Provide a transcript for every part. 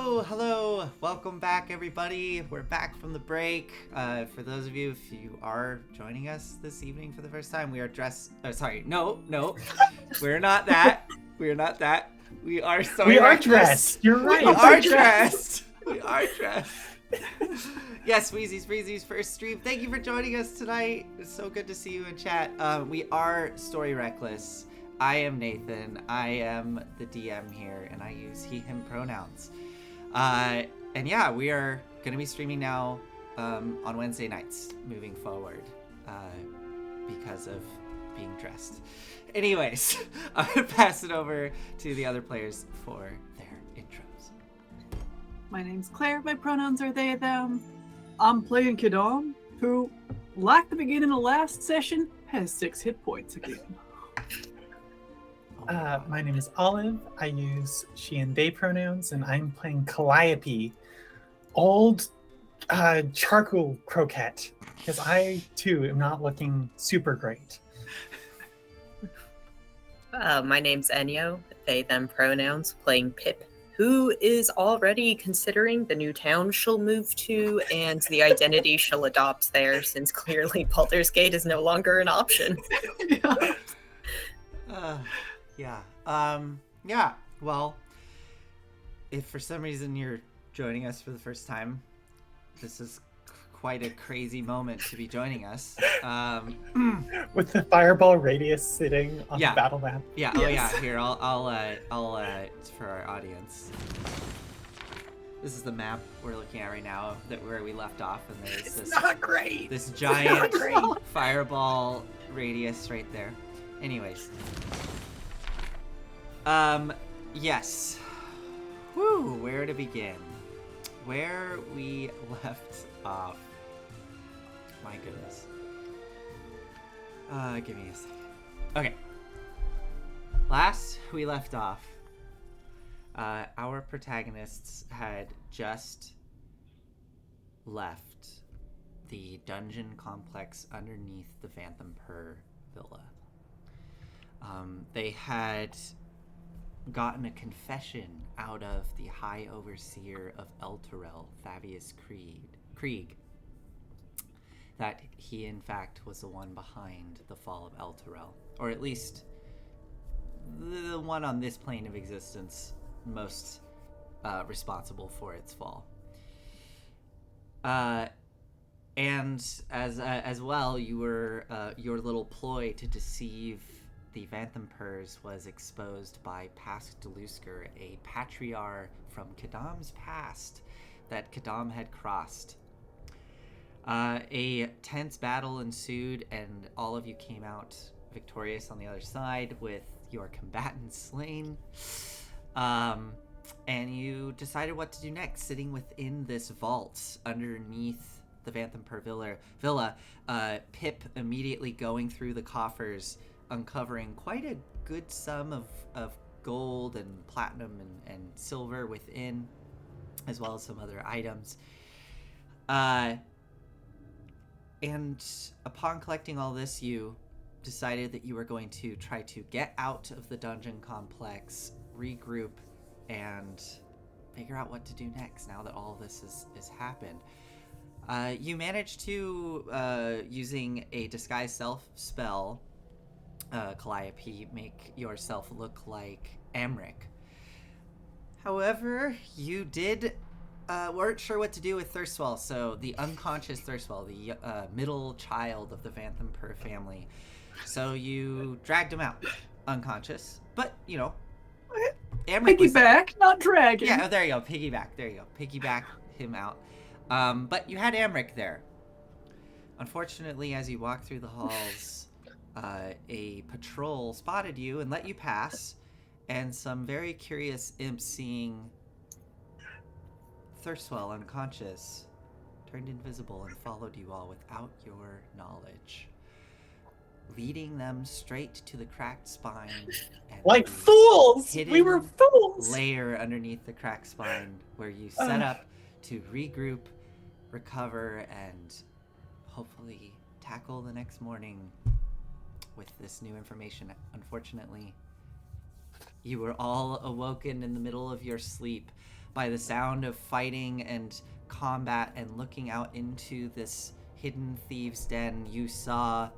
Hello. Welcome back, everybody. We're back from the break. For those of you, if you are joining us this evening for the first time, we are dressed. No, we're not that. We're not that. We are so. We are dressed. You're right. We are dressed. We are dressed. Yes, Wheezy's Breezy's first stream. Thank you for joining us tonight. It's so good to see you in chat. We are Story Reckless. I am Nathan. I am the DM here, and I use he/him pronouns. And yeah, we are going to be streaming now on Wednesday nights moving forward because of being dressed. Anyways, I'm going to pass it over to the other players for their intros. My name's Claire. My pronouns are they, them. I'm playing Kadam, who, like the beginning of last session, has 6 hit points again. My name is Olive. I use she and they pronouns, and I'm playing Calliope, old charcoal croquette, because I, too, am not looking super great. My name's Enyo, they, them pronouns, playing Pip, who is already considering the new town she'll move to and the identity she'll adopt there, since clearly Baldur's Gate is no longer an option. Yeah. Well, if for some reason you're joining us for the first time, this is quite a crazy moment to be joining us. With the fireball radius sitting on the battle map. Yeah. Yes. Oh yeah. Here, I'll for our audience. This is the map we're looking at right now, where we left off, and there's this not great. This giant fireball radius right there. Anyways. Yes. Whew, where to begin? Where we left off. My goodness. Give me a second. Okay. Last we left off, our protagonists had just left the dungeon complex underneath the Phantom Per villa. They had gotten a confession out of the High Overseer of Elturel, Thavius Krieg, that he in fact was the one behind the fall of Elturel, or at least the one on this plane of existence most responsible for its fall. And as well, your little ploy to deceive the Phantom Pers was exposed by Pask Delusker, a patriarch from Kadam's past that Kadam had crossed. A tense battle ensued, and all of you came out victorious on the other side with your combatants slain. And you decided what to do next, sitting within this vault underneath the Phantom Per villa. Pip immediately going through the coffers, uncovering quite a good sum of gold and platinum and silver within, as well as some other items. And upon collecting all this, you decided that you were going to try to get out of the dungeon complex, regroup, and figure out what to do next now that all of this has happened. You managed to, using a disguise self spell, Calliope, make yourself look like Amric. However, you weren't sure what to do with Thirstwell, so the unconscious Thirstwell, the middle child of the Phantom Per family. So you dragged him out, unconscious, but, Amric Piggyback, not dragon. Yeah, there you go, piggyback, piggyback him out. But you had Amric there. Unfortunately, as you walked through the halls, a patrol spotted you and let you pass, and some very curious imps, seeing Thirstwell unconscious, turned invisible and followed you all without your knowledge, leading them straight to the cracked spine. And like fools! We were fools! Layer underneath the cracked spine, where you set up to regroup, recover, and hopefully tackle the next morning with this new information. Unfortunately, you were all awoken in the middle of your sleep by the sound of fighting and combat, and looking out into this hidden thieves' den, you saw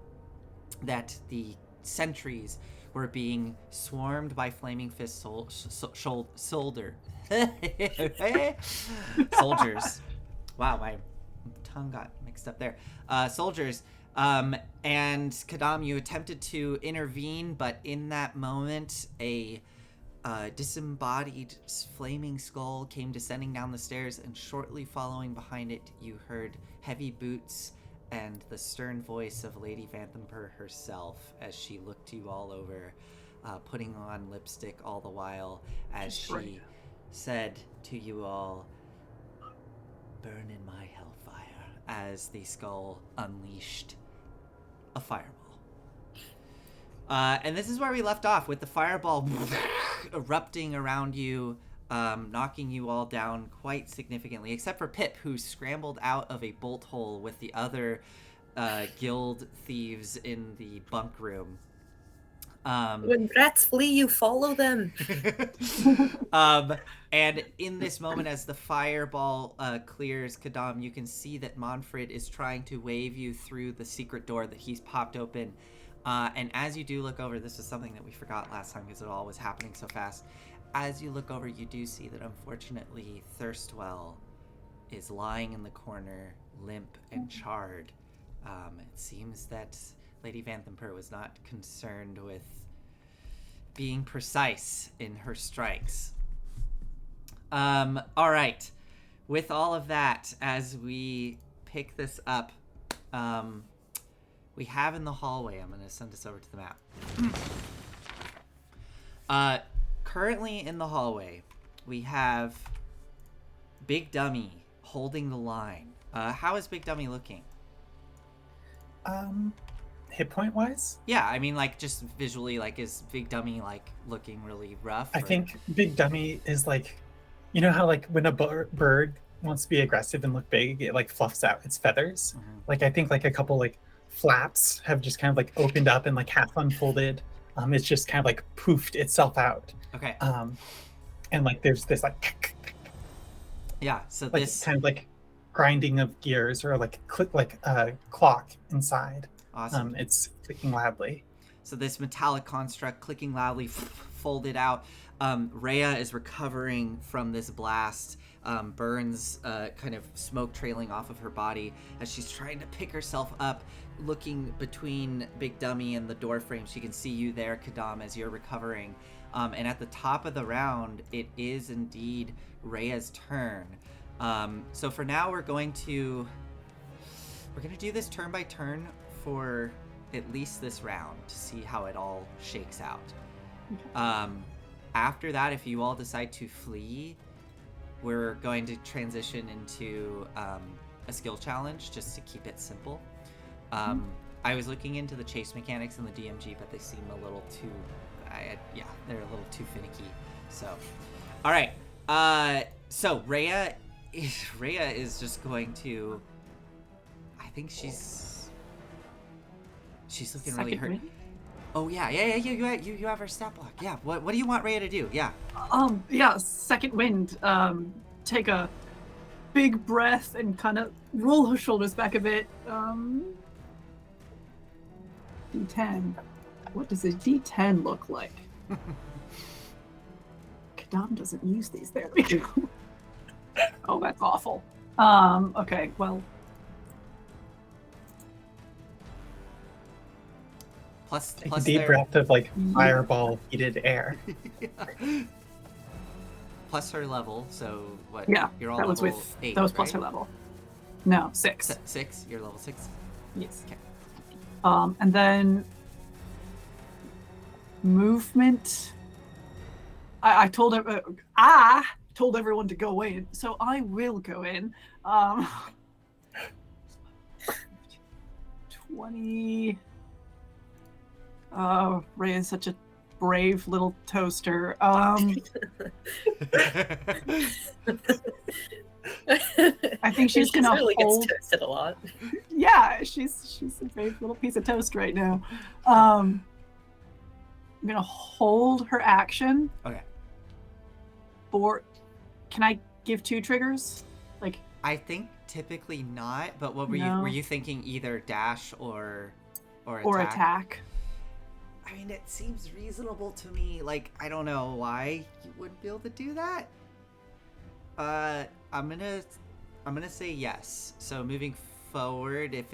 that the sentries were being swarmed by Flaming Fist soldiers. Wow, my tongue got mixed up there. Soldiers. And Kadam, you attempted to intervene, but in that moment, a disembodied flaming skull came descending down the stairs, and shortly following behind it, you heard heavy boots and the stern voice of Lady Vanthampur herself as she looked you all over, putting on lipstick all the while, as she said to you all, "Burn in my hellfire," as the skull unleashed a fireball. And this is where we left off, with the fireball erupting around you, knocking you all down quite significantly, except for Pip, who scrambled out of a bolt hole with the other guild thieves in the bunk room. When rats flee, you follow them. And in this moment, as the fireball clears, Kadam, you can see that Manfred is trying to wave you through the secret door that he's popped open. And as you do look over, this is something that we forgot last time because it all was happening so fast. As you look over, you do see that unfortunately Thirstwell is lying in the corner, limp and charred. It seems that Lady Vanthampur was not concerned with being precise in her strikes. All right. With all of that, as we pick this up, we have in the hallway, I'm going to send this over to the map. Currently in the hallway, we have Big Dummy holding the line. How is Big Dummy looking? Hit point wise? Yeah, I mean, like, just visually, like, is Big Dummy, like, looking really rough? I think Big Dummy is like, you know how, like, when a bird wants to be aggressive and look big, it, like, fluffs out its feathers? Mhm. Like, I think, like, a couple, like, flaps have just kind of, like, opened up and, like, half unfolded. It's just kind of, like, poofed itself out. Okay. And, like, there's this, like, Yeah, so like, this... kind of, like, grinding of gears or, like, clock inside. Awesome. It's clicking loudly. So this metallic construct clicking loudly, folded out. Rhea is recovering from this blast. Burns kind of smoke trailing off of her body as she's trying to pick herself up, looking between Big Dummy and the door frame. She can see you there, Kadam, as you're recovering. And at the top of the round, it is indeed Rhea's turn. So for now, we're going to do this turn by turn for at least this round to see how it all shakes out. Okay. After that, if you all decide to flee, we're going to transition into a skill challenge just to keep it simple. I was looking into the chase mechanics in the DMG, but they seem a little too, they're a little too finicky. So, all right. So Rhea is just going to, I think she's looking really hurt. Wind? Oh yeah. You have her stat block. Yeah. What do you want Rhea to do? Yeah. Yeah, second wind. Take a big breath and kind of roll her shoulders back a bit. D10. What does a D10 look like? Kadam doesn't use these. There we go. Oh, that's awful. Okay, well. Take a deep breath of, like, fireball heated air. Yeah. Plus her level, so what? Yeah, you're all that was level with 8, that was plus her right? level. No, 6. 6. You're level 6. Yes. Okay. And then movement. I told everyone to go in, so I will go in. 20. Oh, Ray is such a brave little toaster. I think she's gonna really hold. gets toasted a lot. Yeah, she's a brave little piece of toast right now. I'm gonna hold her action. Okay. For can I give 2 triggers? Like, I think typically not, but what were No. you thinking? Either dash or or attack? I mean, it seems reasonable to me. Like, I don't know why you wouldn't be able to do that. I'm gonna say yes. So moving forward, I'm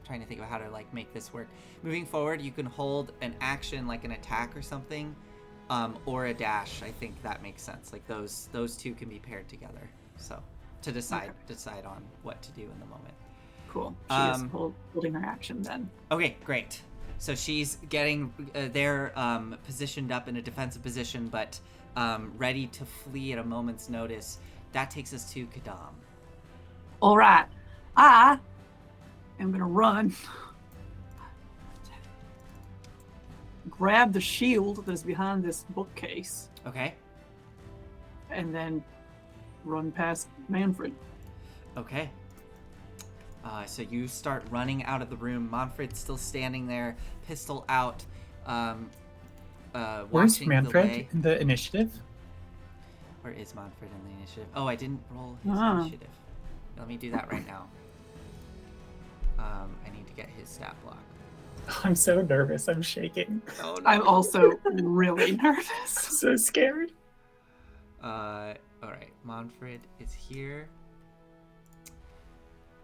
trying to think of how to like make this work. Moving forward, you can hold an action like an attack or something, or a dash. I think that makes sense. Like those two can be paired together. So to decide on what to do in the moment. Cool. She is holding her action then. Okay, great. So she's getting they're positioned up in a defensive position, but ready to flee at a moment's notice. That takes us to Kadam. All right. I am going to run. Grab the shield that is behind this bookcase. Okay. And then run past Manfred. Okay. So you start running out of the room. Manfred's still standing there, pistol out. Where's Watching Manfred the way. in the initiative? Where is Manfred in the initiative? Oh, I didn't roll his initiative. Let me do that right now. I need to get his stat block. I'm so nervous. I'm shaking. Oh, no. I'm also really nervous. So scared. All right. Manfred is here.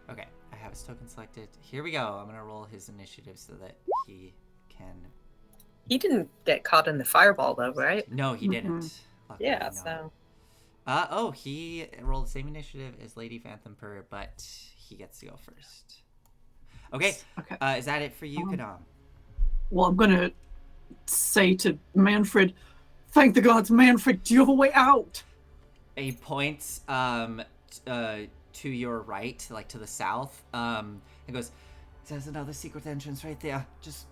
Okay. I have his token selected. Here we go. I'm going to roll his initiative so that he can... He didn't get caught in the fireball, though, right? No, he didn't. Luckily, Yeah, no. so... He rolled the same initiative as Lady Phantom Purr, but he gets to go first. Okay. Okay. Is that it for you, Kadam? Well, I'm going to say to Manfred, thank the gods, Manfred, do you have a way out? He points to your right, like to the south, and goes, there's another secret entrance right there. Just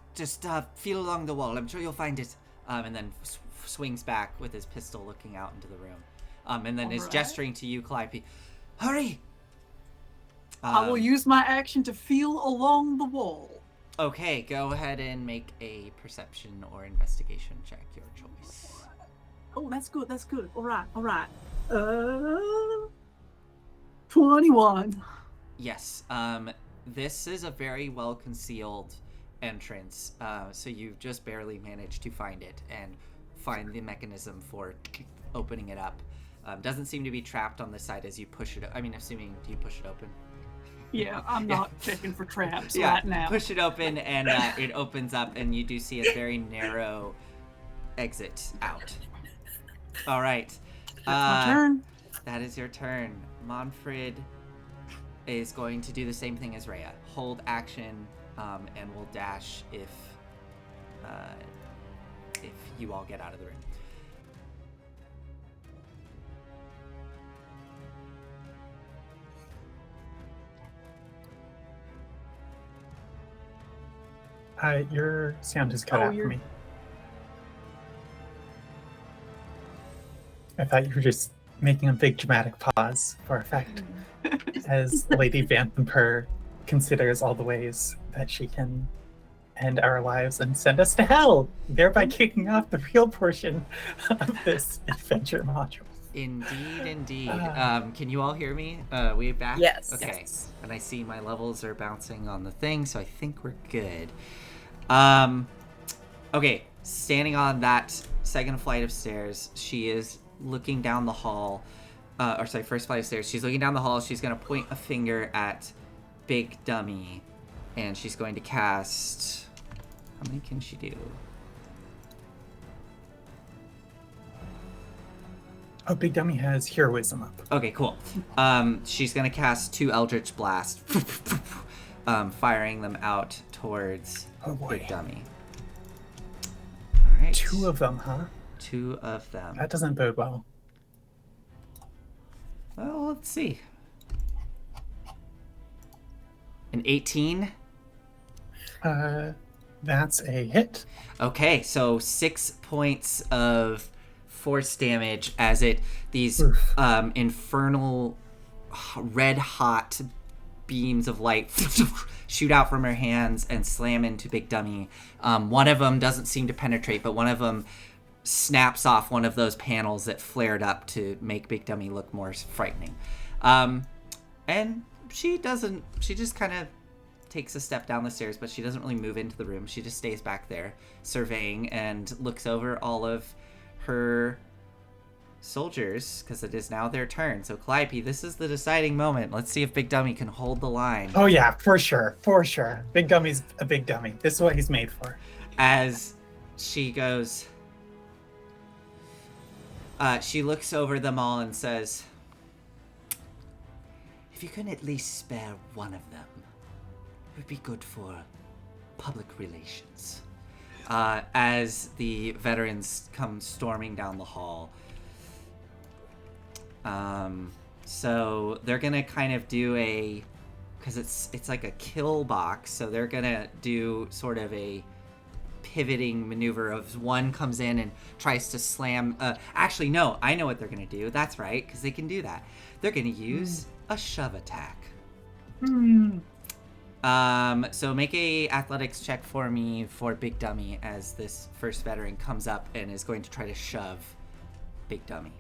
feel along the wall. I'm sure you'll find it. And then swings back with his pistol looking out into the room. And then is gesturing to you, Calliope. Hurry! I will use my action to feel along the wall. Okay, go ahead and make a perception or investigation check, your choice. Oh, that's good. That's good. All right. 21. Yes. This is a very well concealed entrance. So you just barely managed to find it and find the mechanism for opening it up. Doesn't seem to be trapped on the side as you push it. I mean, assuming do you push it open? Yeah, I'm not checking for traps Yeah, right now. push it open and it opens up, and you do see a very narrow exit out. All right. That's my turn. That is your turn. Manfred is going to do the same thing as Rhea. Hold action, and will dash if you all get out of the room. Your sound has cut out for me. I thought you were just making a big dramatic pause for effect as Lady Phantom considers all the ways that she can end our lives and send us to hell, thereby kicking off the real portion of this adventure module. Indeed. Can you all hear me? We back? Yes. Okay. Yes. And I see my levels are bouncing on the thing, so I think we're good. Okay. Standing on that second flight of stairs, she is looking down the hall. First flight of stairs. She's looking down the hall. She's going to point a finger at Big Dummy, and she's going to cast... How many can she do? Oh, Big Dummy has heroism up. Okay, cool. She's gonna cast 2 Eldritch Blast, firing them out towards Big Dummy. All right. 2 of them, huh? 2 of them. That doesn't bode well. Well, let's see. An 18. That's a hit. Okay, so 6 points of force damage as these infernal red hot beams of light shoot out from her hands and slam into Big Dummy. One of them doesn't seem to penetrate, but one of them snaps off one of those panels that flared up to make Big Dummy look more frightening. And she just kind of takes a step down the stairs, but she doesn't really move into the room. She just stays back there surveying and looks over all of her soldiers, because it is now their turn. So Calliope, this is the deciding moment. Let's see if Big Dummy can hold the line. Oh yeah, for sure. Big Dummy's a big dummy. This is what he's made for. As she goes, she looks over them all and says, if you can at least spare one of them, it would be good for public relations. As the veterans come storming down the hall. So they're gonna kind of do because it's like a kill box, so they're gonna do sort of a pivoting maneuver of one comes in and tries to slam. Actually, no, I know what they're gonna do. That's right, because they can do that. They're gonna use a shove attack. So make a athletics check for me for Big Dummy as this first veteran comes up and is going to try to shove Big Dummy.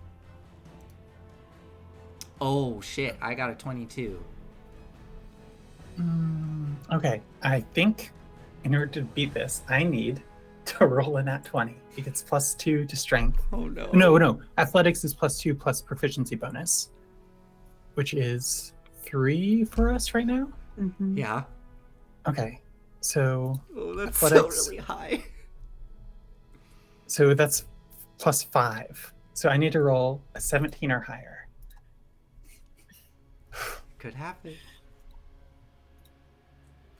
Oh shit, I got a 22. Okay, I think in order to beat this, I need to roll a nat 20. It gets +2 to strength. Oh no. No. Athletics is +2 plus proficiency bonus, which is 3 for us right now. Mm-hmm. Yeah. Okay, so Oh, that's athletics. so really high. So that's +5. So I need to roll a 17 or higher. Could happen.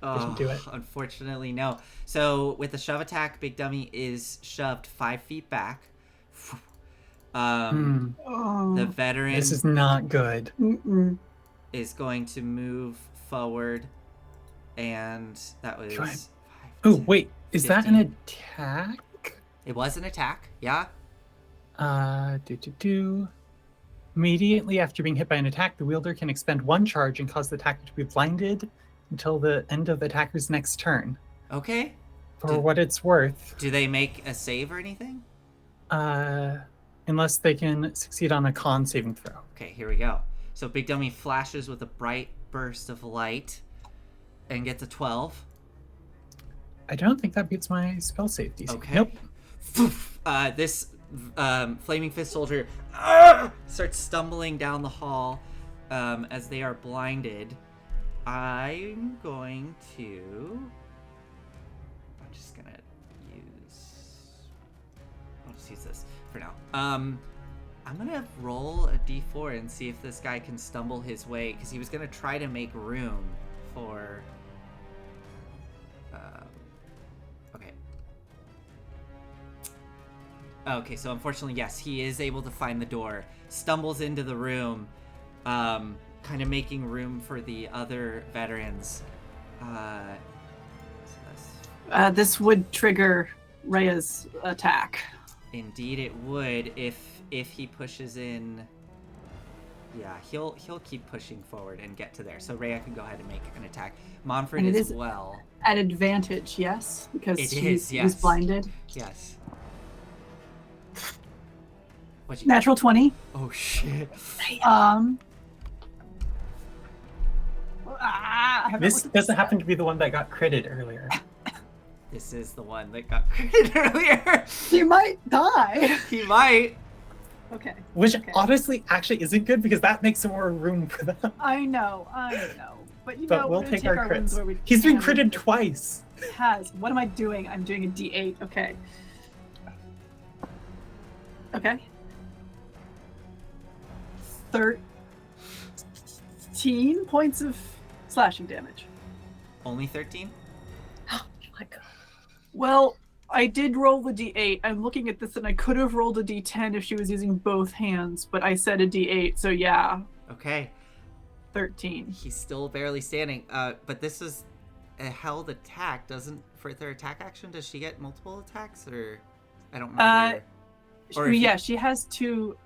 Doesn't do it. Unfortunately, no. So with the shove attack, Big Dummy is shoved 5 feet back. Oh. The veteran This is not good. Mm-mm. is going to move forward, and that was. Try. 5, Oh 10, wait, is that 15. an attack? It was an attack, yeah. Immediately after being hit by an attack, the wielder can expend 1 charge and cause the attacker to be blinded until the end of the attacker's next turn. Okay. For what it's worth, Do they make a save or anything? unless they can succeed on a con saving throw. Okay, here we go. So Big Dummy flashes with a bright burst of light and gets a 12. I don't think that beats my spell save DC. Okay. Nope. This Flaming Fist soldier starts stumbling down the hall as they are blinded. I'm just gonna I'll just use this for now. I'm gonna roll a d4 and see if this guy can stumble his way, because he was gonna try to make room for Okay, so unfortunately, yes, he is able to find the door, stumbles into the room, kind of making room for the other veterans. This would trigger Rhea's attack. Indeed, it would if he pushes in. Yeah, he'll keep pushing forward and get to there. So Rhea can go ahead and make an attack. Monfred And it as is- well. At advantage, yes, because It he's is, yes. blinded. Yes. What'd you? Natural 20. Oh shit. I have This not looked at doesn't happen to be the one that got critted earlier. This is the one that got critted earlier. You might die. He might. Okay. Which Okay. honestly actually isn't good because that makes some more room for them. I know. But you But know, we'll we're gonna take our wins crits. where we He's been can. critted twice. He has. What am I doing? I'm doing a D8. Okay. Okay. 13 points of slashing damage. Only 13? Oh my god. Well, I did roll the D8. I'm looking at this and I could have rolled a D10 if she was using both hands, but I said a D8, so yeah, Okay. 13. He's still barely standing. But this is a held attack. For their attack action, does she get multiple attacks, or I don't remember. Or if Yeah, she has 2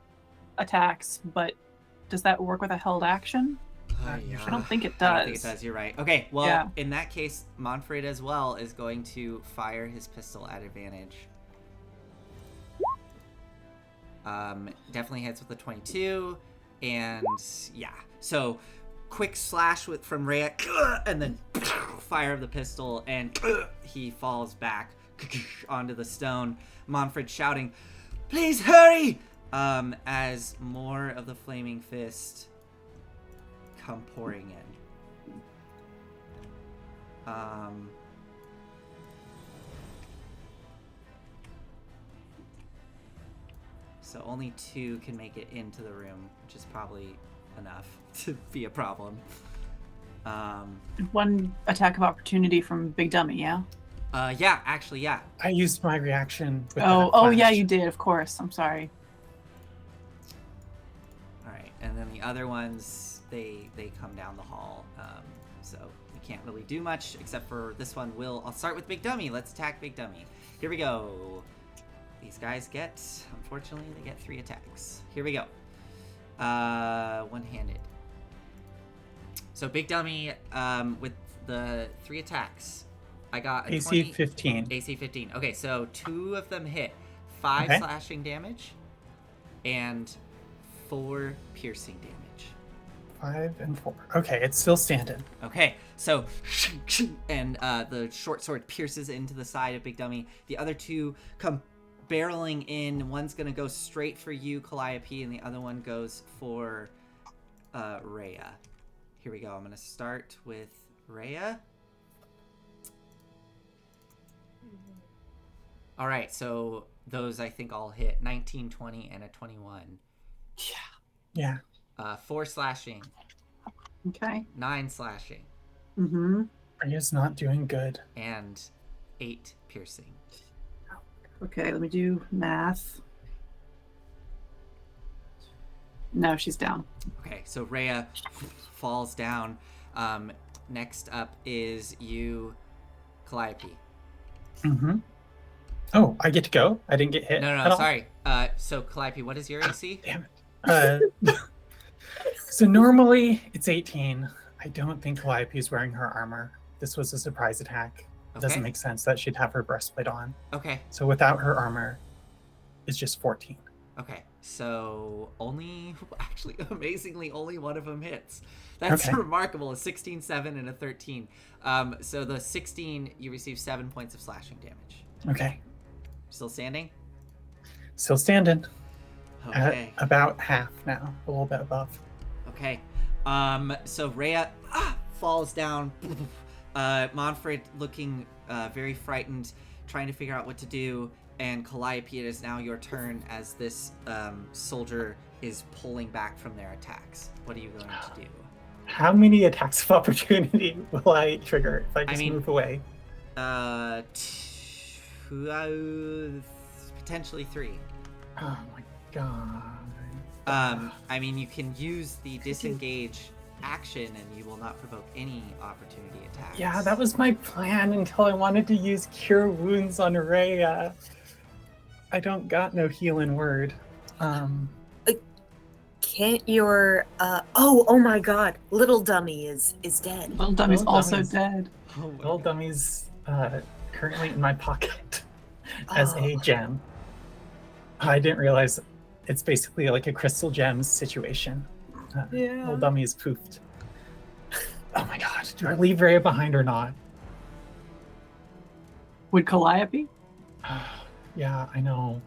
attacks, but does that work with a held action? I don't think it does. I don't think it does. You're right. Okay. Well, Yeah. in that case, Monfred as well is going to fire his pistol at advantage. Definitely hits with a 22. And yeah, so quick slash from Rhea, and then fire of the pistol, and he falls back onto the stone. Monfred shouting, "Please hurry!" As more of the flaming fist come pouring in. So only 2 can make it into the room, which is probably enough to be a problem. One attack of opportunity from Big Dummy, yeah? Yeah, actually, yeah. I used my reaction. With Oh, that yeah, flash. you did, of course. I'm sorry. All right, and then the other ones, they come down the hall. So we can't really do much except for this one. I'll start with Big Dummy. Let's attack Big Dummy. Here we go. These guys unfortunately, they get 3 attacks. Here we go. One-handed. So Big Dummy, with the 3 attacks, I got a AC 20, 15. AC 15. Okay, so 2 of them hit. 5 Okay. slashing damage and 4 piercing damage. 5 and 4. Okay, it's still standing. Okay, so and the short sword pierces into the side of Big Dummy. The other 2 come barreling in. One's gonna go straight for you, Calliope, and the other one goes for Rhea. Here we go. I'm gonna start with Rhea. All right, so those I think all hit 19, 20, and a 21. Yeah. 4 slashing, Okay. 9 slashing, Mm-hmm. Rhea's not doing good. and 8 piercing. Okay, let me do math. No, she's down. Okay, so Rhea falls down. Next up is you, Calliope. Mm-hmm. Oh, I get to go? I didn't get hit. No, at all? sorry. So Calliope, what is your AC? Damn it. So normally it's 18. I don't think Calliope is wearing her armor. This was a surprise attack. It doesn't Okay. make sense that she'd have her breastplate on. Okay. So without her armor, it's just 14. Okay. So amazingly, only one of them hits. That's Okay. remarkable. A 16, 7, and a 13. So the 16, you receive 7 points of slashing damage. Okay. Still standing? Still standing. Okay. At about half now. A little bit above. Okay. So Rhea falls down. Monfred looking very frightened, trying to figure out what to do. And Calliope, it is now your turn as this soldier is pulling back from their attacks. What are you going to do? How many attacks of opportunity will I trigger if I just move away? Potentially 3. Oh my god. I mean, you can use the disengage action and you will not provoke any opportunity attacks. Yeah, that was my plan until I wanted to use Cure Wounds on Rhea. I don't got no healing word. Can't your oh my god, Little Dummy is dead. Little Dummy's Little also Dummy's- dead. Oh my Little God. Dummy's currently in my pocket as Oh. a gem. I didn't realize it's basically like a crystal gems situation. Little Dummy is poofed. Oh my god, do I leave Rhea behind or not? Would Calliope? Yeah, I know.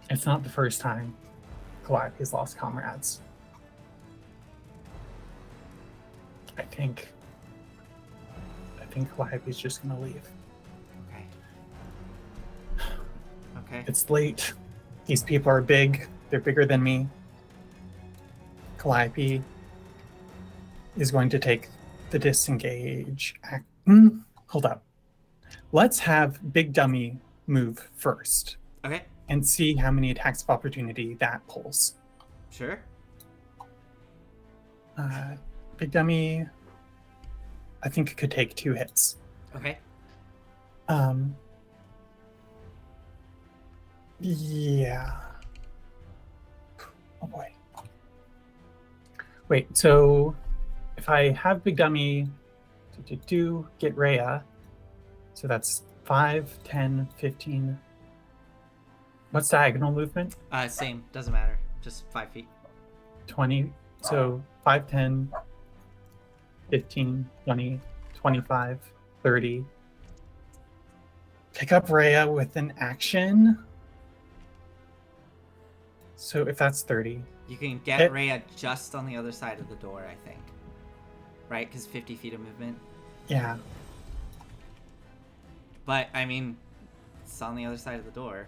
It's not the first time Calliope's lost comrades. I think Calliope's just gonna leave. Okay. Okay. It's late. These people are big. They're bigger than me. Calliope is going to take the disengage. Hold up. Let's have Big Dummy move first Okay. and see how many attacks of opportunity that pulls. Sure. Big Dummy, I think it could take 2 hits. Okay. Yeah. Oh boy. Wait, so if I have Big Dummy get Rhea, so that's 5, 10, 15, What's diagonal movement? Same, doesn't matter. Just 5 feet. 20. So 5, 10, 15, 20, 25, 30. Pick up Rhea with an action. So if that's 30. You can get It- Rhea just on the other side of the door, I think. Right? Because 50 feet of movement. Yeah. But, I mean, it's on the other side of the door.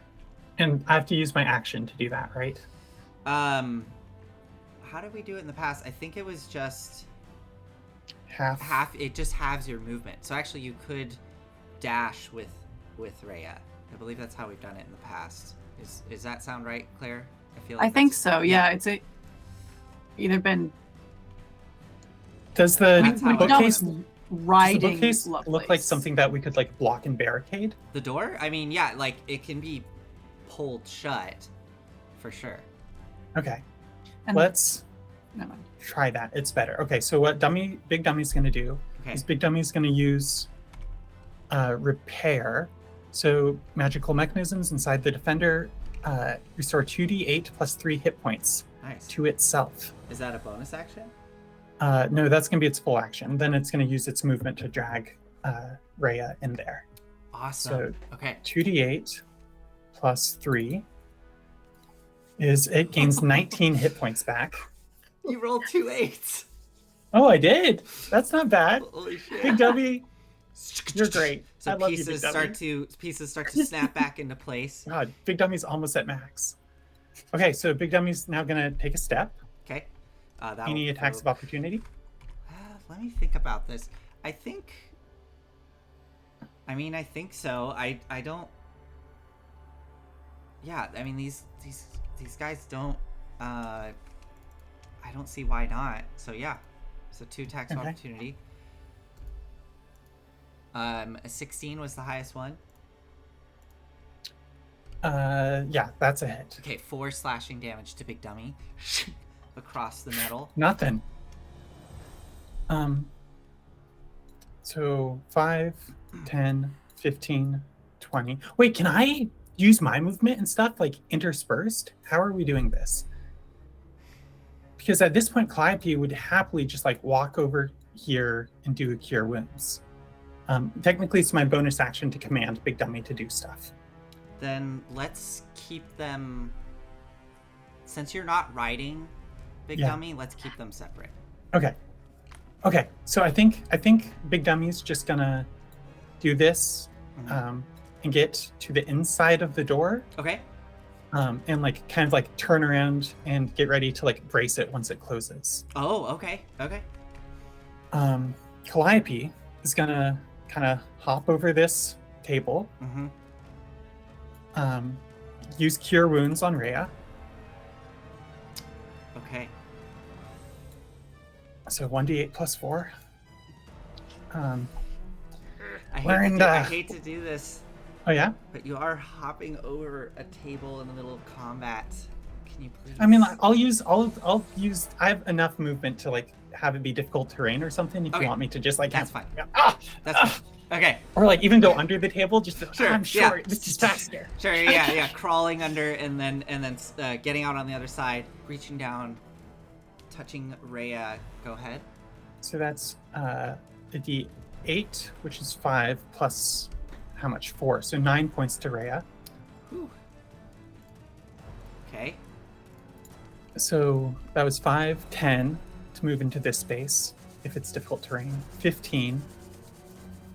And I have to use my action to do that, right? How did we do it in the past? I think it was just Half. it just halves your movement. So actually you could dash with Rhea. I believe that's how we've done it in the past. Is that sound right, Claire? I feel like I think that's- so. Yeah, it's either been Does the That's how I- bookcase, no, does the riding bookcase Lovelace. look like something that we could like block and barricade? The door? I mean, yeah, like it can be pulled shut for sure. Okay. And- Let's Never mind. try that. It's better. Okay, so what Big Dummy's going to do Okay. is Big Dummy's going to use repair. So magical mechanisms inside the defender restore 2d8 plus 3 hit points Nice. to itself. Is that a bonus action? No, that's going to be its full action. Then it's going to use its movement to drag Rhea in there. Awesome. So Okay. 2d8 plus 3 is it gains 19 hit points back. You rolled 2 8s. Oh, I did. That's not bad. Holy shit. Big Dummy, you're great. So I love you, pieces Big Dummy. start to snap back into place. God, Big Dummy's almost at max. Okay, so Big Dummy's now gonna take a step. Okay. That Any will attacks of go- opportunity? Let me think about this. I think so. I don't. Yeah, I mean these guys don't. I don't see why not. So yeah, so 2 attacks of Okay. opportunity. A 16 was the highest one. Yeah, that's a hit. Okay, 4 slashing damage to Big Dummy across the metal. Nothing. So 5, 10, 15, 20. Wait, can I use my movement and stuff like interspersed? How are we doing this? Because at this point, Calliope would happily just like walk over here and do a cure wounds. Technically, it's my bonus action to command Big Dummy to do stuff. Then let's keep them. Since you're not riding Big Yeah. Dummy, let's keep them separate. Okay. Okay. So I think Big Dummy's just gonna do this Mhm. and get to the inside of the door Okay. and like kind of like turn around and get ready to like brace it once it closes. Oh, okay. Okay. Calliope is gonna kind of hop over this table, Mm-hmm. use Cure Wounds on Rhea. Okay. So 1d8 plus 4. I Learned, hate to do this, Oh yeah. but you are hopping over a table in the middle of combat. Can you please? I mean, I'll use. I have enough movement to like have it be difficult terrain or something. If Okay. you want me to just like That's fine. Ah! That's fine. Okay. Or like even go under the table. Just Sure, I'm yeah. sure this is faster. Sure. Yeah. Crawling under and then getting out on the other side, reaching down, touching Rhea. Go ahead. So that's a d8, which is 5 plus how much? 4. So 9 points to Rhea. Whew. Okay. So that was 5, 10 to move into this space if it's difficult terrain. 15.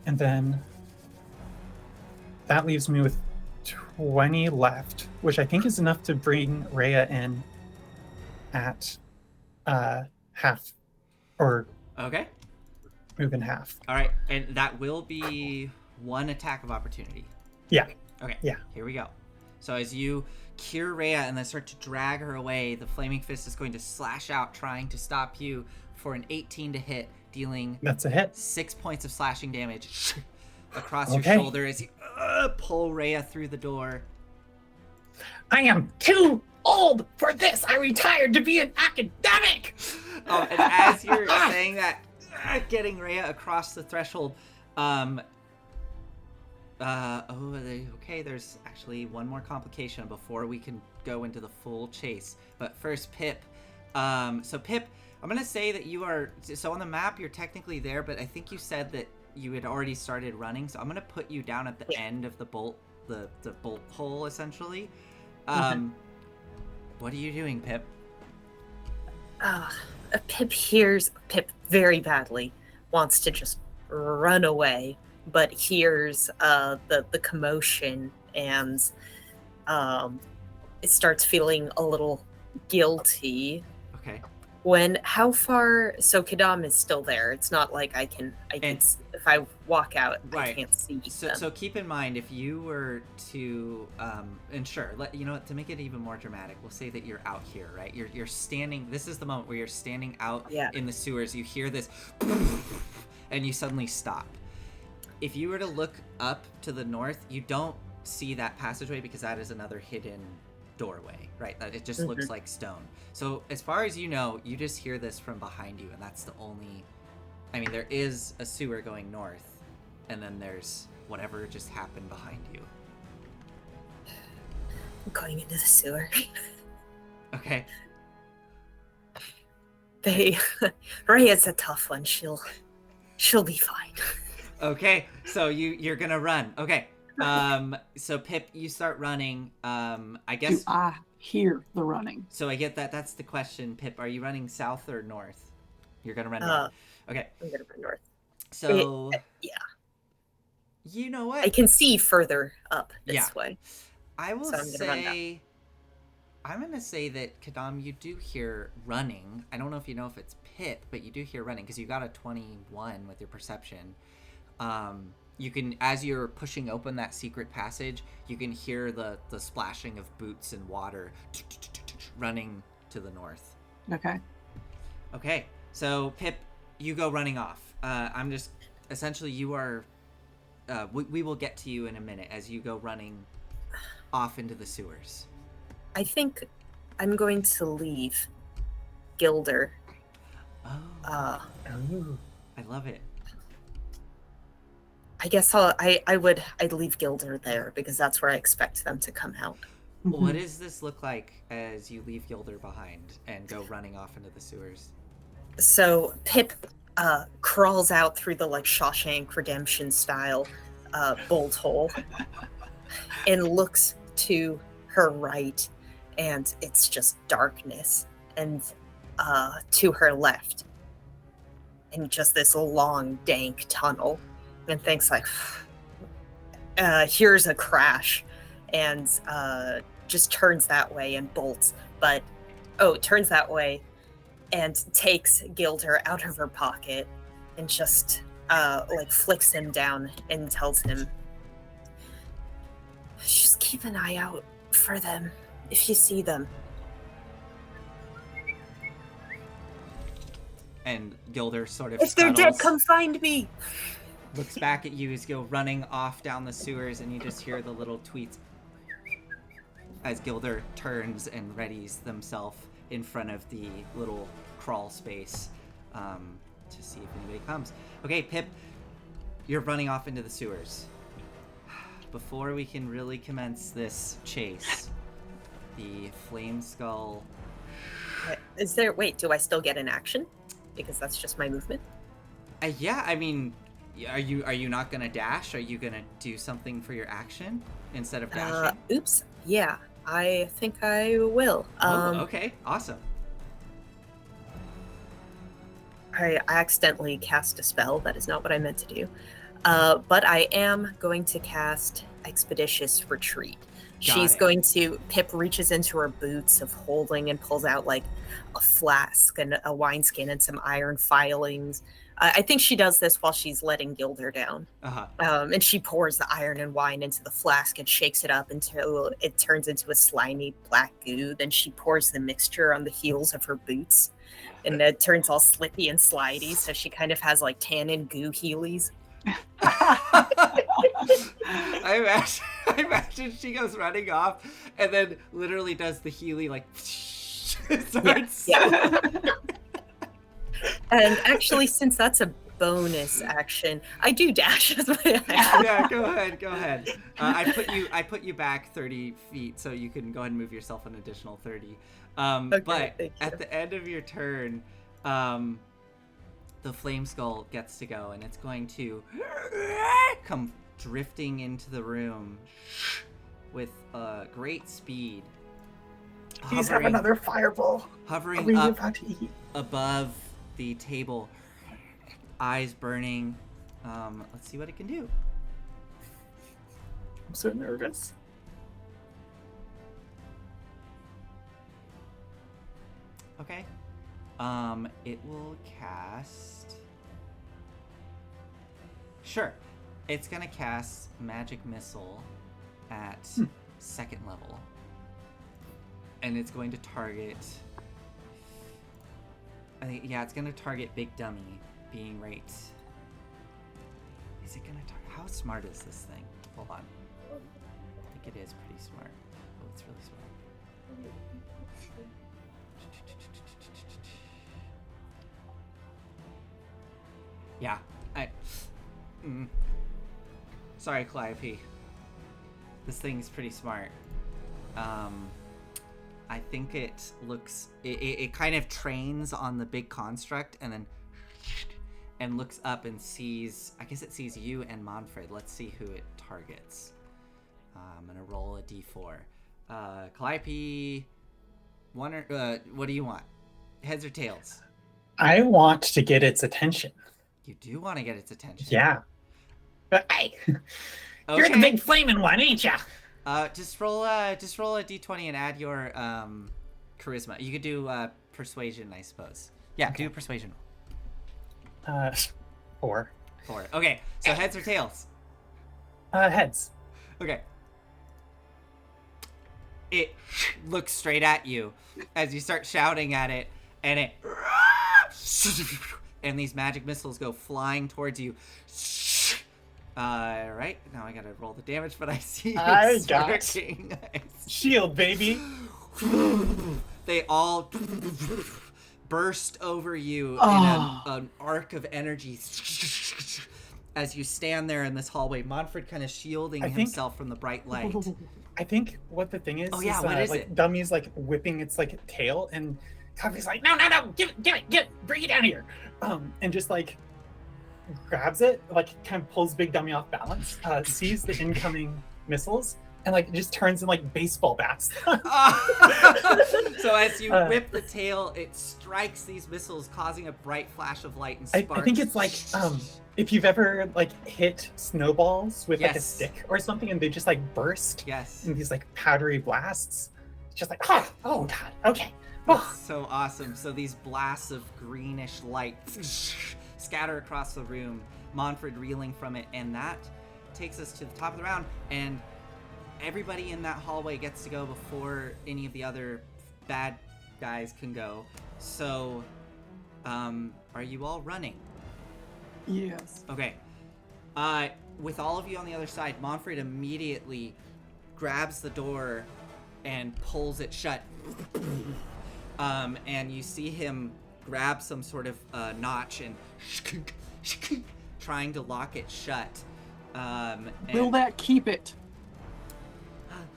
And then that leaves me with 20 left, which I think is enough to bring Rhea in at half or Okay. move in half. All right. And that will be 1 attack of opportunity. Yeah. Okay. Yeah. Here we go. So as you cure Rhea and then start to drag her away, the flaming fist is going to slash out, trying to stop you for an 18 to hit, dealing That's a hit. 6 points of slashing damage across your Okay. shoulder as you pull Rhea through the door. I am too old for this. I retired to be an academic. And as you're saying that, getting Rhea across the threshold, Okay, there's actually one more complication before we can go into the full chase. But first, Pip. So Pip, I'm gonna say that you are, so on the map you're technically there, but I think you said that you had already started running, so I'm gonna put you down at the end of the bolt, the bolt hole, essentially. What are you doing, Pip? Pip very badly wants to just run away, but hears the commotion and it starts feeling a little guilty. Okay. How far? So Kadam is still there. It's not like I can if I walk out, right. I can't see them. So keep in mind, if you were to and sure, you know what, to make it even more dramatic, we'll say that you're out here, right? You're standing. This is the moment where you're standing out in the sewers. You hear this, and you suddenly stop. If you were to look up to the north, you don't see that passageway because that is another hidden doorway, right? It just looks like stone. So as far as you know, you just hear this from behind you, and that's the only, I mean, there is a sewer going north, and then there's whatever just happened behind you. I'm going into the sewer. Okay. Ray is a tough one. She'll be fine. Okay, so you're gonna run. Okay. So Pip, you start running. I guess. Do I hear the running? So I get that. That's the question, Pip. Are you running south or north? You're gonna run north. Okay. I'm gonna run north. So. Yeah. You know what? I can see further up this way. I will say. I'm gonna say that Kadam, you do hear running. I don't know if you know if it's Pip, but you do hear running because you got a 21 with your perception. You can, as you're pushing open that secret passage, you can hear the splashing of boots and water running to the north. Okay, so Pip, you go running off. I'm just, essentially you are, we will get to you in a minute as you go running off into the sewers. I think I'm going to leave Gilder. I love it. I guess I'd leave Gilder there because that's where I expect them to come out. What does this look like as you leave Gilder behind and go running off into the sewers? So Pip crawls out through the like Shawshank Redemption style bolt hole and looks to her right, and it's just darkness, and to her left, and just this long dank tunnel. And thinks like, here's a crash, and just turns that way and bolts. But, turns that way and takes Gilder out of her pocket and just flicks him down and tells him, just keep an eye out for them if you see them. And Gilder sort of if they're dead, come find me. Looks back at you as you go running off down the sewers, and you just hear the little tweets as Gilder turns and readies themselves in front of the little crawl space to see if anybody comes. Okay, Pip, you're running off into the sewers. Before we can really commence this chase, the Flame Skull... do I still get an action? Because that's just my movement? Yeah, I mean... Are you not gonna dash? Are you gonna do something for your action instead of dashing? Oops. Yeah, I think I will. Okay, awesome. I accidentally cast a spell. That is not what I meant to do. But I am going to cast Expeditious Retreat. Pip reaches into her boots of holding and pulls out like a flask and a wineskin and some iron filings. I think she does this while she's letting Gilder down. And she pours the iron and wine into the flask and shakes it up until it turns into a slimy black goo. Then she pours the mixture on the heels of her boots, and it turns all slippy and slidey, so she kind of has like tannin goo heelys. I imagine she goes running off and then literally does the Healy like starts. Yeah. And actually, since that's a bonus action, I do dash as my action. Yeah, go ahead. I put you back 30 feet so you can go ahead and move yourself an additional 30. Okay, But thank at you. the end of your turn, the flame skull gets to go, and it's going to come drifting into the room with great speed. Please have another fireball. Are Hovering we up about to eat? above the table, eyes burning. Let's see what it can do. I'm so nervous. Okay. It will cast. Sure. It's gonna cast Magic Missile at second level. And it's going to target. I think, yeah, it's gonna target Big Dummy being right. Is it gonna target? How smart is this thing? Hold on. I think it is pretty smart. Oh, it's really smart. Yeah, sorry, Calliope. This thing's pretty smart. I think it looks... It kind of trains on the big construct and then... And looks up and sees... I guess it sees you and Manfred. Let's see who it targets. I'm gonna roll a d4. Calliope... What do you want? Heads or tails? I want to get its attention. You do want to get its attention. Yeah. But hey, you're the Okay. big flaming one, ain't ya? Just roll a d20 and add your charisma. You could do persuasion, I suppose. Yeah, do a persuasion roll. 4. 4. Okay, so heads or tails? Heads. Okay. It looks straight at you as you start shouting at it, and it... And these magic missiles go flying towards you. Right, now I gotta roll the damage, but I see I it's got working. Shield, baby. They all burst over you Oh. in an arc of energy as you stand there in this hallway. Manfred kind of shielding I think- himself from the bright light. I think what the thing is, Oh, yeah, what is like it? Dummy's like whipping its like tail, and Coffee's like, no, give it, bring it down here, and just like grabs it, like kind of pulls Big Dummy off balance, sees the incoming missiles, and like just turns in like baseball bats. So as you Uh, whip the tail, it strikes these missiles, causing a bright flash of light and I sparks. think it's like if you've ever like hit snowballs with like a Yes. stick or something, and they just like burst Yes. in these like powdery blasts. It's just like, oh god, okay. Oh. So awesome. So these blasts of greenish light scatter across the room, Manfred reeling from it, and that takes us to the top of the round, and everybody in that hallway gets to go before any of the other bad guys can go. So, are you all running? Yes. Okay. With all of you on the other side, Manfred immediately grabs the door and pulls it shut. And you see him grab some sort of notch and trying to lock it shut. Will And, that keep it?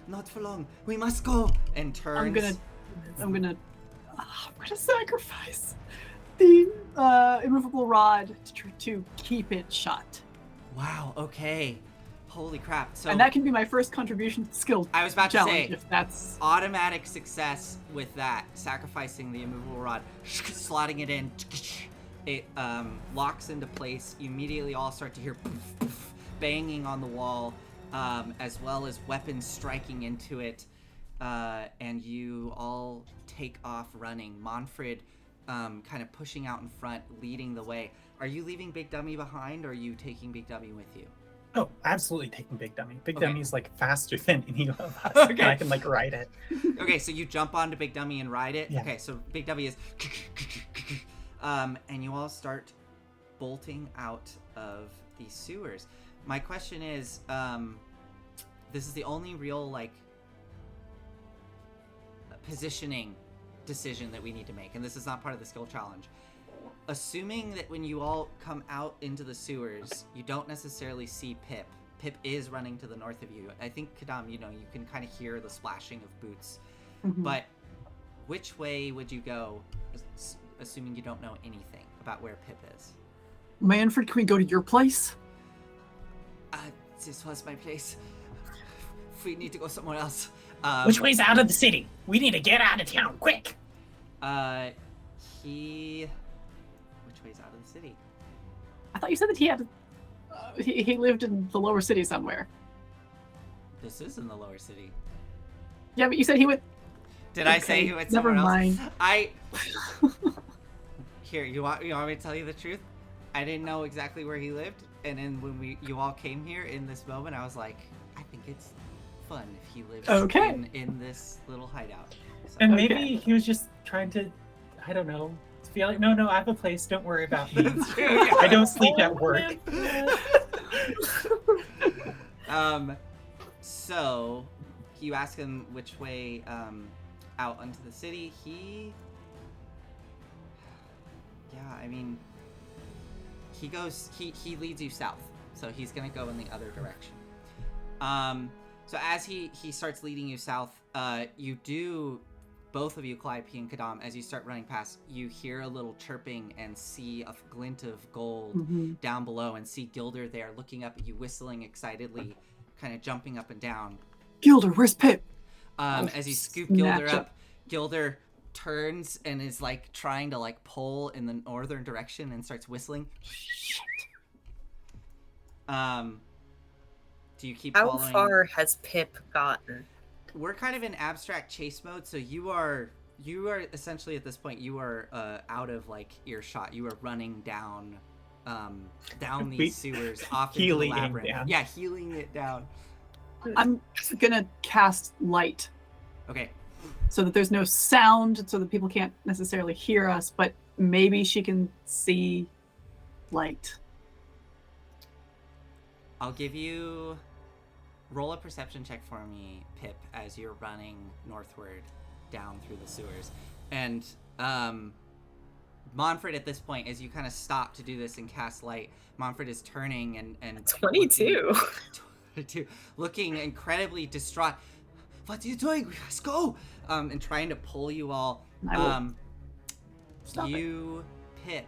Not for long. We must go. And turns. I'm gonna sacrifice the immovable rod to keep it shut. Wow. Okay. Holy crap. So And that can be my first contribution skill I was about to challenge say, if that's automatic success with that, sacrificing the immovable rod, slotting it in. It locks into place. You immediately all start to hear banging on the wall, as well as weapons striking into it, and you all take off running. Manfred kind of pushing out in front, leading the way. Are you leaving Big Dummy behind, or are you taking Big Dummy with you? Oh, absolutely taking Big Dummy. Big Okay. Dummy's like faster than any of us. Okay. And I can like ride it. Okay, so you jump onto Big Dummy and ride it. Yeah. Okay, so Big Dummy is, and you all start bolting out of the sewers. My question is, this is the only real like positioning decision that we need to make, and this is not part of the skill challenge. assuming that when you all come out into the sewers, you don't necessarily see Pip. Pip is running to the north of you. I think, Kadam, you can kind of hear the splashing of boots. Mhm. But which way would you go, assuming you don't know anything about where Pip is? Manfred, can we go to your place? This was my place. We need to go somewhere else. Which way's out of the city? We need to get out of town, quick! Which way's out of the city? I thought you said that he had. He lived in the lower city somewhere. This is in the lower city. Yeah, but you said he went. Did I Okay, say he went never somewhere mind. else? Here, you want me to tell you the truth? I didn't know exactly where he lived, and then when you all came here in this moment, I was like, I think it's fun if he lives in this little hideout. So, And Okay. maybe he was just trying to, I don't know, feel like, no, I have a place, don't worry about me. That's true, yeah. I don't sleep at work. So you ask him which way out onto the city. He leads you south, so he's gonna go in the other direction. So as he starts leading you south, you do, both of you, Calliope and Kadam, as you start running past, you hear a little chirping and see a glint of gold Mhm. down below, and see Gilder there looking up at you, whistling excitedly, kind of jumping up and down. Gilder, where's Pip? As you scoop snatch Gilder up. up, Gilder turns and is like trying to like pull in the northern direction and starts whistling. Shit. Do you keep How following? far has Pip gotten? We're kind of in abstract chase mode, so you are essentially at this point you are out of like earshot. You are running down these sewers off into the Healing labyrinth. down. Yeah, healing it down. I'm gonna cast light Okay. so that there's no sound, so that people can't necessarily hear us, but maybe she can see light. I'll give you roll a perception check for me, Pip, as you're running northward down through the sewers. And Monfred, at this point, as you kind of stop to do this and cast light, Monfred is turning and 22. 22, looking incredibly distraught. What are you doing? We must go! And trying to pull you all. I will stop it. You, Pip,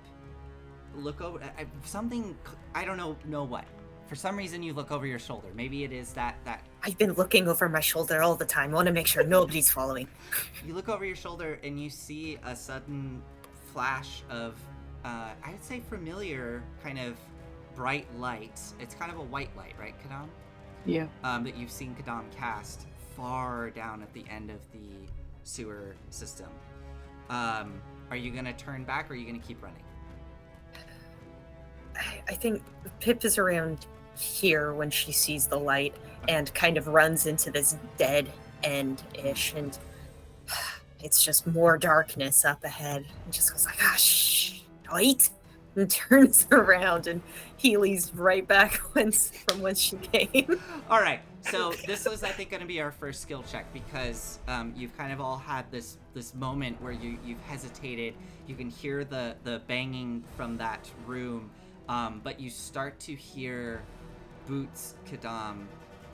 look over. Something, I don't know what. For some reason, you look over your shoulder. Maybe it is that I've been looking over my shoulder all the time. I want to make sure nobody's following. you look over your shoulder and you see a sudden flash of, I'd say familiar kind of bright light. It's kind of a white light, right, Kadam? Yeah. That you've seen Kadam cast far down at the end of the sewer system. Are you gonna turn back or are you gonna keep running? I think Pip is around here when she sees the light and kind of runs into this dead end-ish, and it's just more darkness up ahead. And just goes like, shh, wait, and turns around, and Healy's right back from whence she came. All right, so this was, I think, going to be our first skill check because you've kind of all had this moment where you've hesitated. You can hear the banging from that room, but you start to hear boots, Kadam,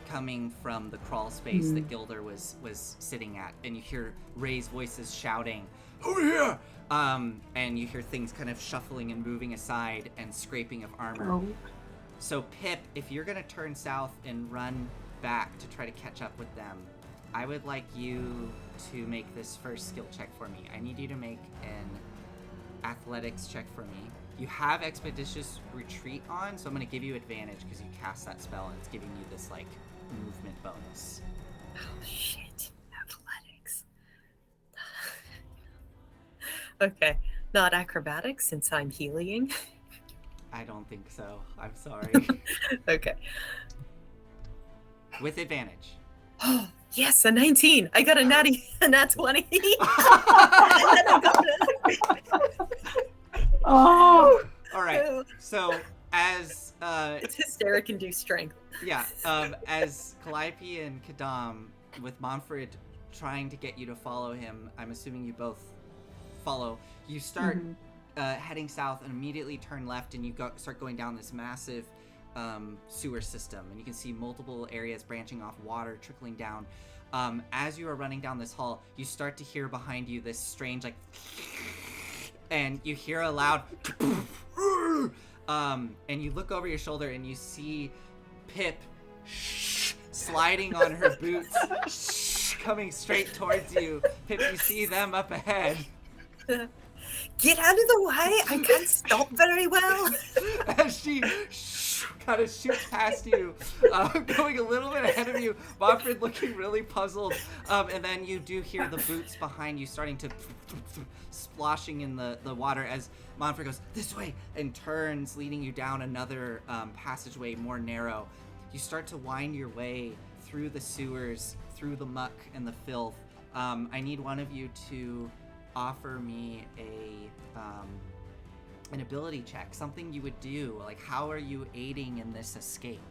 coming from the crawl space that Gilder was sitting at, and you hear Ray's voices shouting, "Over here!" And you hear things kind of shuffling and moving aside and scraping of armor. Oh. So Pip, if you're gonna turn south and run back to try to catch up with them, I would like you to make this first skill check for me. I need you to make an athletics check for me. You have Expeditious Retreat on, so I'm gonna give you advantage because you cast that spell and it's giving you this like movement bonus. Oh, shit. Athletics. Okay. Not acrobatics since I'm healing. I don't think so. I'm sorry. Okay. With advantage. Oh, yes, a 19. I got a nat 20. Oh. All right. So as It's hysteric induced strength. yeah, as Calliope and Kadam, with Monfred trying to get you to follow him, I'm assuming you both follow. You start heading south and immediately turn left, and you start going down this massive sewer system, and you can see multiple areas branching off, water trickling down. As you are running down this hall, you start to hear behind you this strange like, and you hear a loud, and you look over your shoulder and you see Pip sliding on her boots, coming straight towards you. Pip, you see them up ahead. Get out of the way! I can't stop very well. As she kind of shoots past you, going a little bit ahead of you, Manfred looking really puzzled, and then you do hear the boots behind you starting to splashing in the water as Manfred goes, this way, and turns, leading you down another passageway, more narrow. You start to wind your way through the sewers, through the muck and the filth. I need one of you to offer me an ability check, something you would do. Like, how are you aiding in this escape?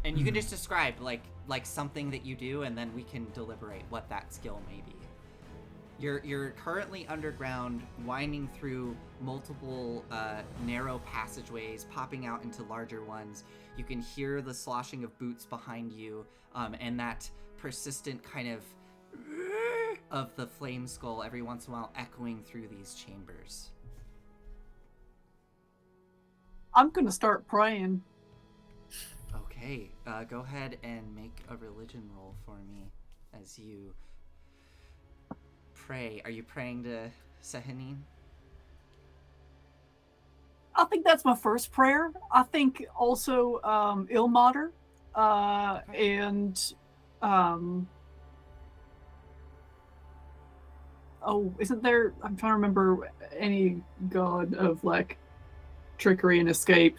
And you can just describe like something that you do, and then we can deliberate what that skill may be. You're currently underground, winding through multiple narrow passageways, popping out into larger ones. You can hear the sloshing of boots behind you, and that persistent kind of the flame skull every once in a while echoing through these chambers. I'm gonna start praying. Okay, go ahead and make a religion roll for me as you pray. Are you praying to Sehanine? I think that's my first prayer. I think also Ilmater, and oh, isn't there? I'm trying to remember any god of like trickery and escape.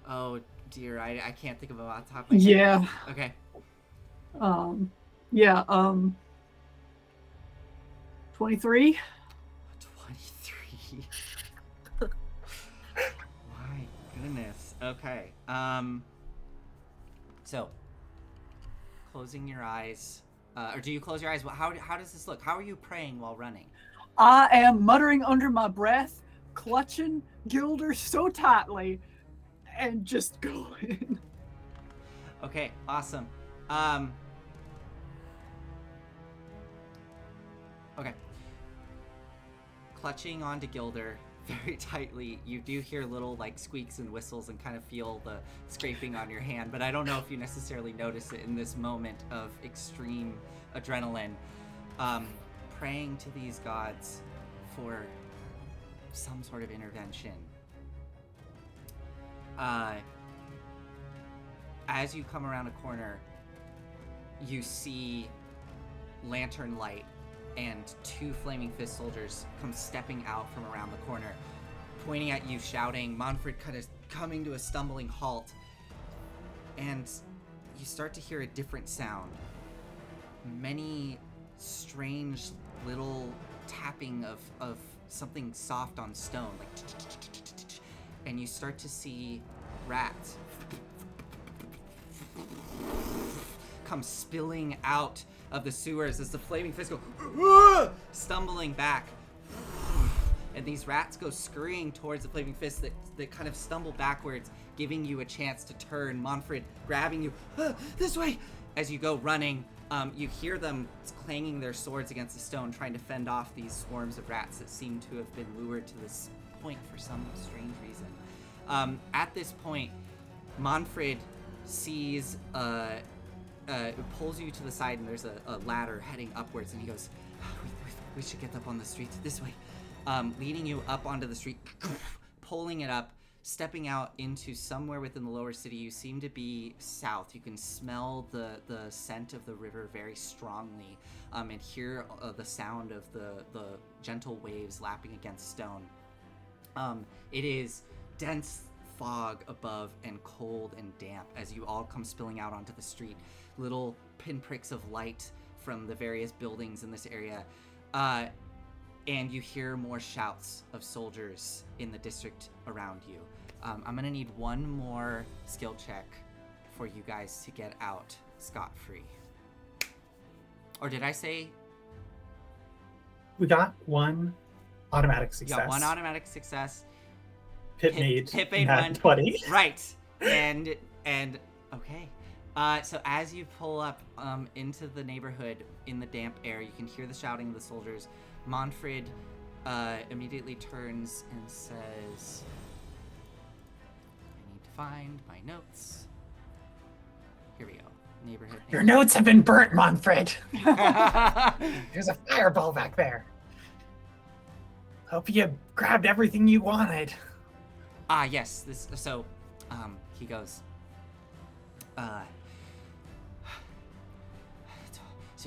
Oh dear, I can't think of it off the top of my head. Yeah. Okay. Yeah. 23. 23. My goodness. Okay. So, closing your eyes. Or do you close your eyes? How does this look? How are you praying while running? I am muttering under my breath, clutching Gilder so tightly, and just going. Okay, awesome. Okay. Clutching onto Gilder very tightly, you do hear little like squeaks and whistles and kind of feel the scraping on your hand, but I don't know if you necessarily notice it in this moment of extreme adrenaline. Praying to these gods for some sort of intervention. As you come around a corner, you see lantern light and two Flaming Fist soldiers come stepping out from around the corner, pointing at you, shouting. Manfred kind of coming to a stumbling halt, and you start to hear a different sound. Many strange little tapping of something soft on stone, like, and you start to see rats come spilling out of the sewers as the Flaming Fist go stumbling back, and these rats go scurrying towards the Flaming Fist that kind of stumble backwards, giving you a chance to turn. Manfred grabbing you, this way, as you go running. You hear them clanging their swords against the stone, trying to fend off these swarms of rats that seem to have been lured to this point for some strange reason. At this point, Manfred sees pulls you to the side, and there's a ladder heading upwards, and he goes, we should get up on the street this way, leading you up onto the street, pulling it up, stepping out into somewhere within the lower city. You seem to be south. You can smell the scent of the river very strongly, and hear the sound of the gentle waves lapping against stone. It is dense fog above and cold and damp as you all come spilling out onto the street. Little pinpricks of light from the various buildings in this area. And you hear more shouts of soldiers in the district around you. I'm gonna need one more skill check for you guys to get out scot-free. Or did I say We got one automatic You success. got one automatic success. Pip made Pip made nat one. 20. Right. And okay. So as you pull up into the neighborhood in the damp air, you can hear the shouting of the soldiers. Manfred immediately turns and says, I need to find my notes. Here we go. Neighborhood. Your notes have been burnt, Manfred. There's a fireball back there. Hope you grabbed everything you wanted. Yes. He goes, the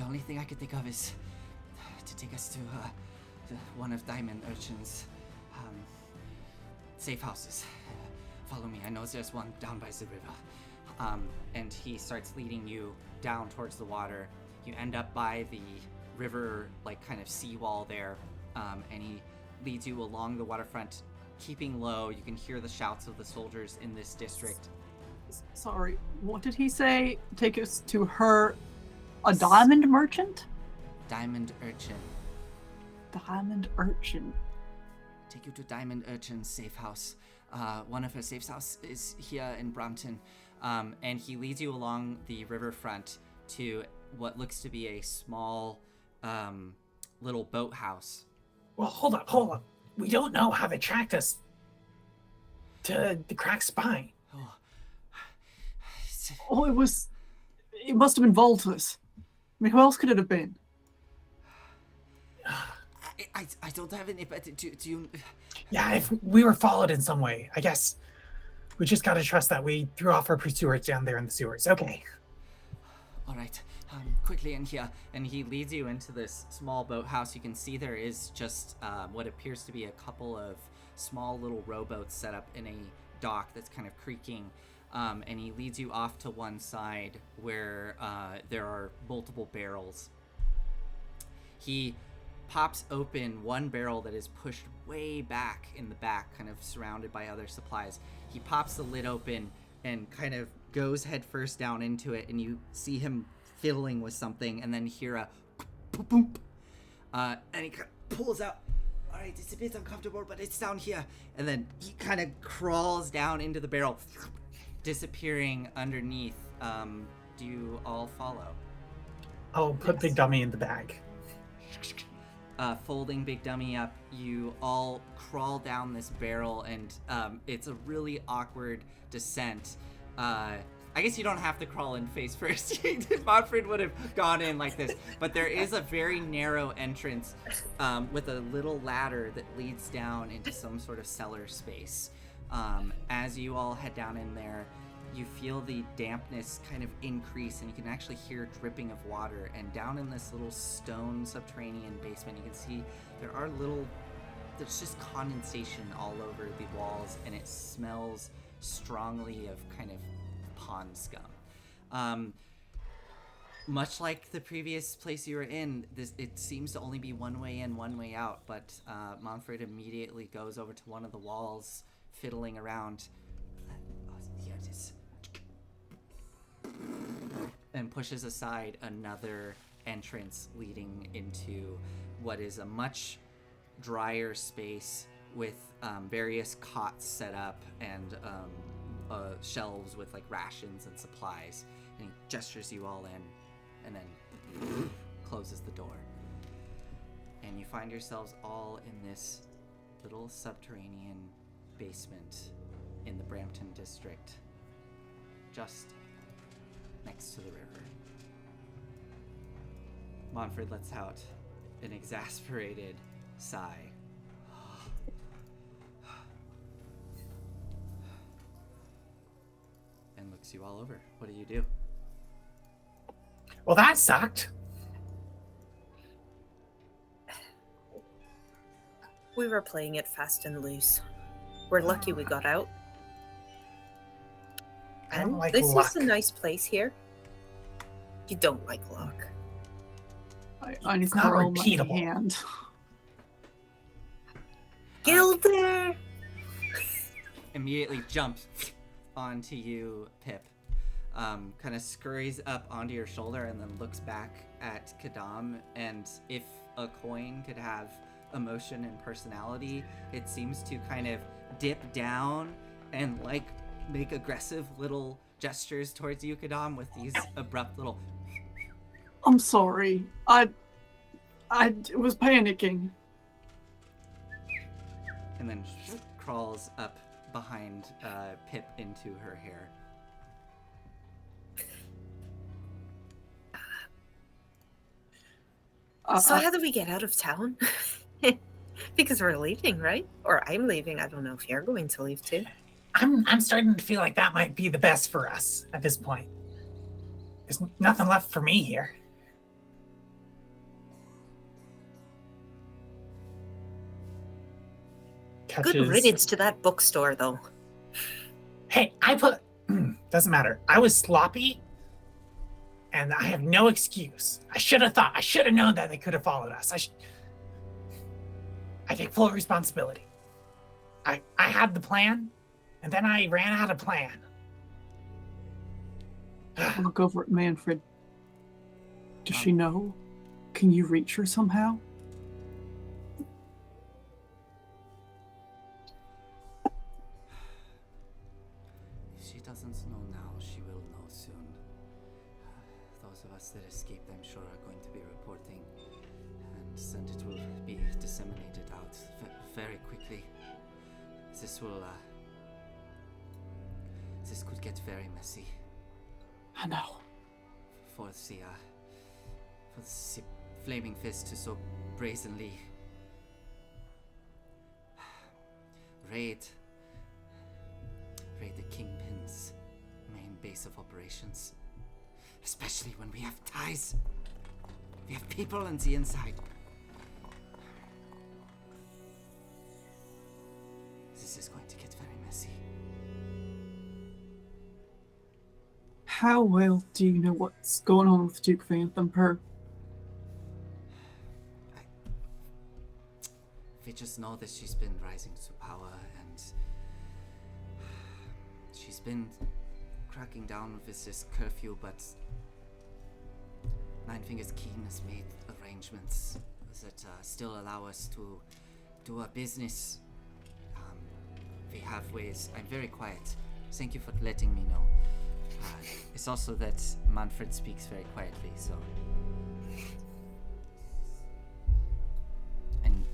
only thing I could think of is to take us to one of Diamond Urchin's safe houses. Follow me. I know there's one down by the river. And he starts leading you down towards the water. You end up by the river, like kind of seawall there, and he leads you along the waterfront, keeping low. You can hear the shouts of the soldiers in this district. Sorry, what did he say? Take us to her, a diamond merchant? Diamond Urchin. Diamond urchin. Take you to Diamond Urchin's safe house. One of her safe houses is here in Brampton. And he leads you along the riverfront to what looks to be a small little boathouse. Well, hold up. We don't know how they tracked us to the cracked spine. Oh. Oh, it must have been Voltus. I mean, who else could it have been? I don't have any, but do you... Yeah, if we were followed in some way, I guess we just gotta trust that we threw off our pursuers down there in the sewers. Okay. All right, quickly in here. And he leads you into this small boathouse. You can see there is just what appears to be a couple of small little rowboats set up in a dock that's kind of creaking. And he leads you off to one side where there are multiple barrels. He pops open one barrel that is pushed way back in the back, kind of surrounded by other supplies. He pops the lid open and kind of goes head first down into it, and you see him fiddling with something, and then hear a boop, boop. And he kind of pulls out. All right, it's a bit uncomfortable, but it's down here. And then he kind of crawls down into the barrel, disappearing underneath. Do you all follow? I'll put Big Dummy in the bag. Folding Big Dummy up, you all crawl down this barrel, and it's a really awkward descent. I guess you don't have to crawl in face first. Manfred would have gone in like this, but there is a very narrow entrance with a little ladder that leads down into some sort of cellar space. As you all head down in there, you feel the dampness kind of increase, and you can actually hear dripping of water. And down in this little stone subterranean basement, you can see there's just condensation all over the walls, and it smells strongly of kind of pond scum. Much like the previous place you were in, it seems to only be one way in, one way out, but Manfred immediately goes over to one of the walls, fiddling around. Here it is. And pushes aside another entrance leading into what is a much drier space with various cots set up and shelves with like rations and supplies. And he gestures you all in and then closes the door. And you find yourselves all in this little subterranean basement in the Brampton district, just next to the river. Manfred lets out an exasperated sigh. And looks you all over. What do you do? Well, that sucked. We were playing it fast and loose. We're lucky we got out. I don't like this luck. is a nice place here. You don't like luck. I need It's to not roll my repeatable. hand. Gilder! Immediately jumps onto you, Pip. Kind of scurries up onto your shoulder and then looks back at Kadam. And if a coin could have emotion and personality, it seems to kind of dip down and like make aggressive little gestures towards you, Kadam, with these abrupt little. I'm sorry. I was panicking. And then crawls up behind Pip into her hair. So how do we get out of town? Because we're leaving, right? Or I'm leaving. I don't know if you're going to leave too. I'm starting to feel like that might be the best for us at this point. There's nothing left for me here. Good riddance to that bookstore, though. Hey, doesn't matter. I was sloppy, and I have no excuse. I should have known that they could have followed us. I take full responsibility. I had the plan, and then I ran out of plan. I'll look over at Manfred. Does she know? Can you reach her somehow? If she doesn't know now, she will know soon. Those of us that escaped, I'm sure, are going to be reporting, and it will be disseminated out very quickly. This could get very messy. I know. For the Flaming Fist to so brazenly raid the Kingpin's main base of operations. Especially when we have ties. We have people on the inside. This is going to get very messy. How well do you know what's going on with Duke Vanthampur? We just know that she's been rising to power, and she's been cracking down with this curfew, but Nine Fingers Keen has made arrangements that still allow us to do our business. We have ways. I'm very quiet. Thank you for letting me know. It's also that Manfred speaks very quietly, so. And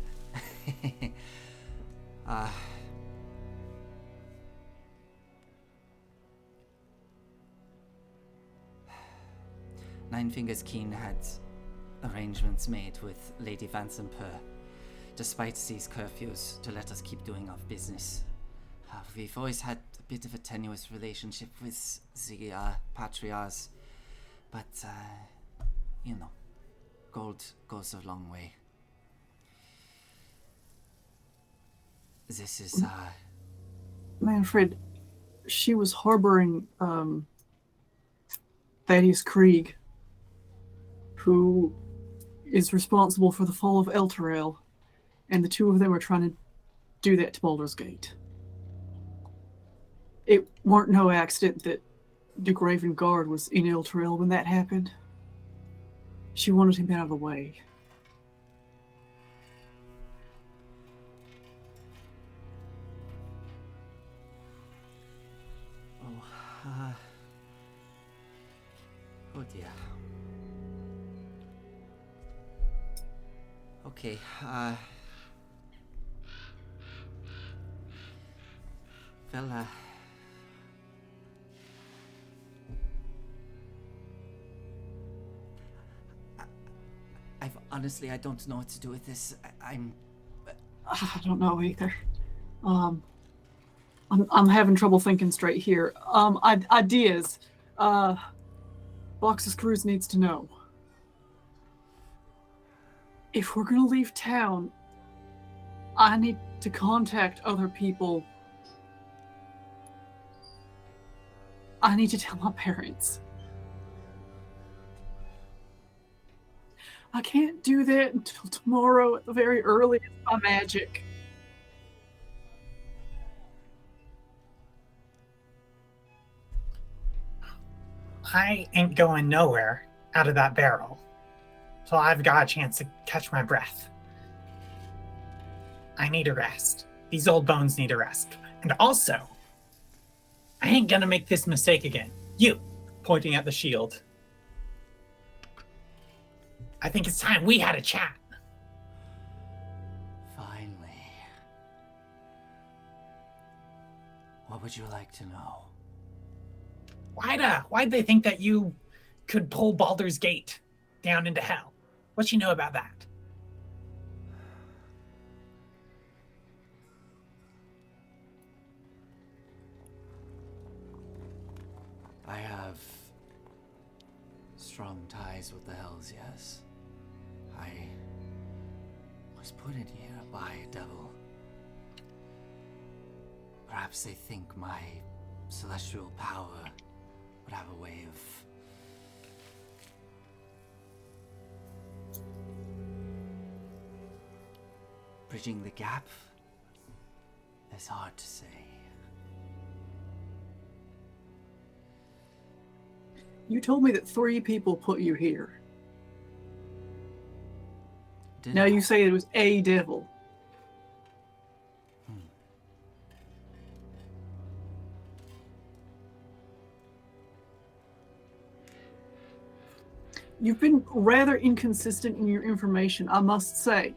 Nine Fingers Keen had arrangements made with Lady Vanthampur, despite these curfews, to let us keep doing our business. We've always had a bit of a tenuous relationship with the Patriarchs, but, gold goes a long way. This is, Manfred, she was harboring, Thaddeus Krieg, who is responsible for the fall of Elturel, and the two of them are trying to do that to Baldur's Gate. It weren't no accident that Duke Ravengard was in Elturel when that happened. She wanted him out of the way. Oh dear. Okay, well, I don't know what to do with this. I don't know either. I'm having trouble thinking straight here. Ideas. Box's Cruise needs to know. If we're gonna leave town, I need to contact other people. I need to tell my parents. I can't do that until tomorrow at the very earliest by magic. I ain't going nowhere out of that barrel. till I've got a chance to catch my breath. I need a rest. These old bones need a rest. And also, I ain't gonna make this mistake again. You, pointing at the shield. I think it's time we had a chat. Finally. What would you like to know? Why'd they think that you could pull Baldur's Gate down into hell? What you know about that? I have strong ties with the Hells, yes. I was put in here by a devil. Perhaps they think my celestial power would have a way of bridging the gap. It's hard to say. You told me that 3 people put you here. Did Now I? you say it was a devil. You've been rather inconsistent in your information, I must say.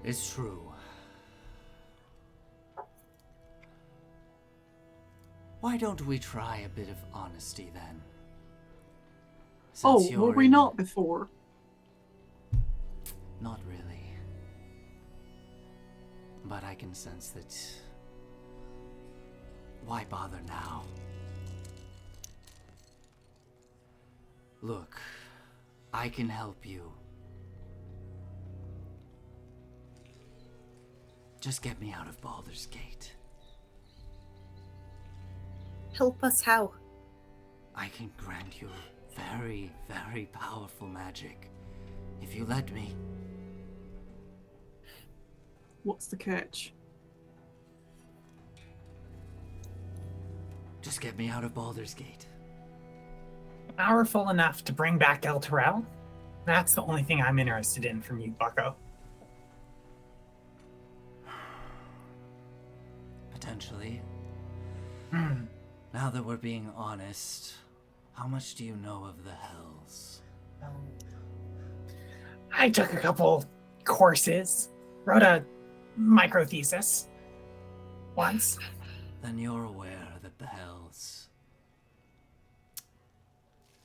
It's true. Why don't we try a bit of honesty then? Oh, Since were you're we in- not before? Not really. But I can sense that. Why bother now? Look, I can help you. Just get me out of Baldur's Gate. Help us how? I can grant you very, very powerful magic. If you let me. What's the catch? Just get me out of Baldur's Gate. Powerful enough to bring back El Terrell? That's the only thing I'm interested in from you, Bucko. Potentially. Hmm. Now that we're being honest, how much do you know of the Hells? I took a couple courses, wrote a micro thesis once. Then you're aware that the Hells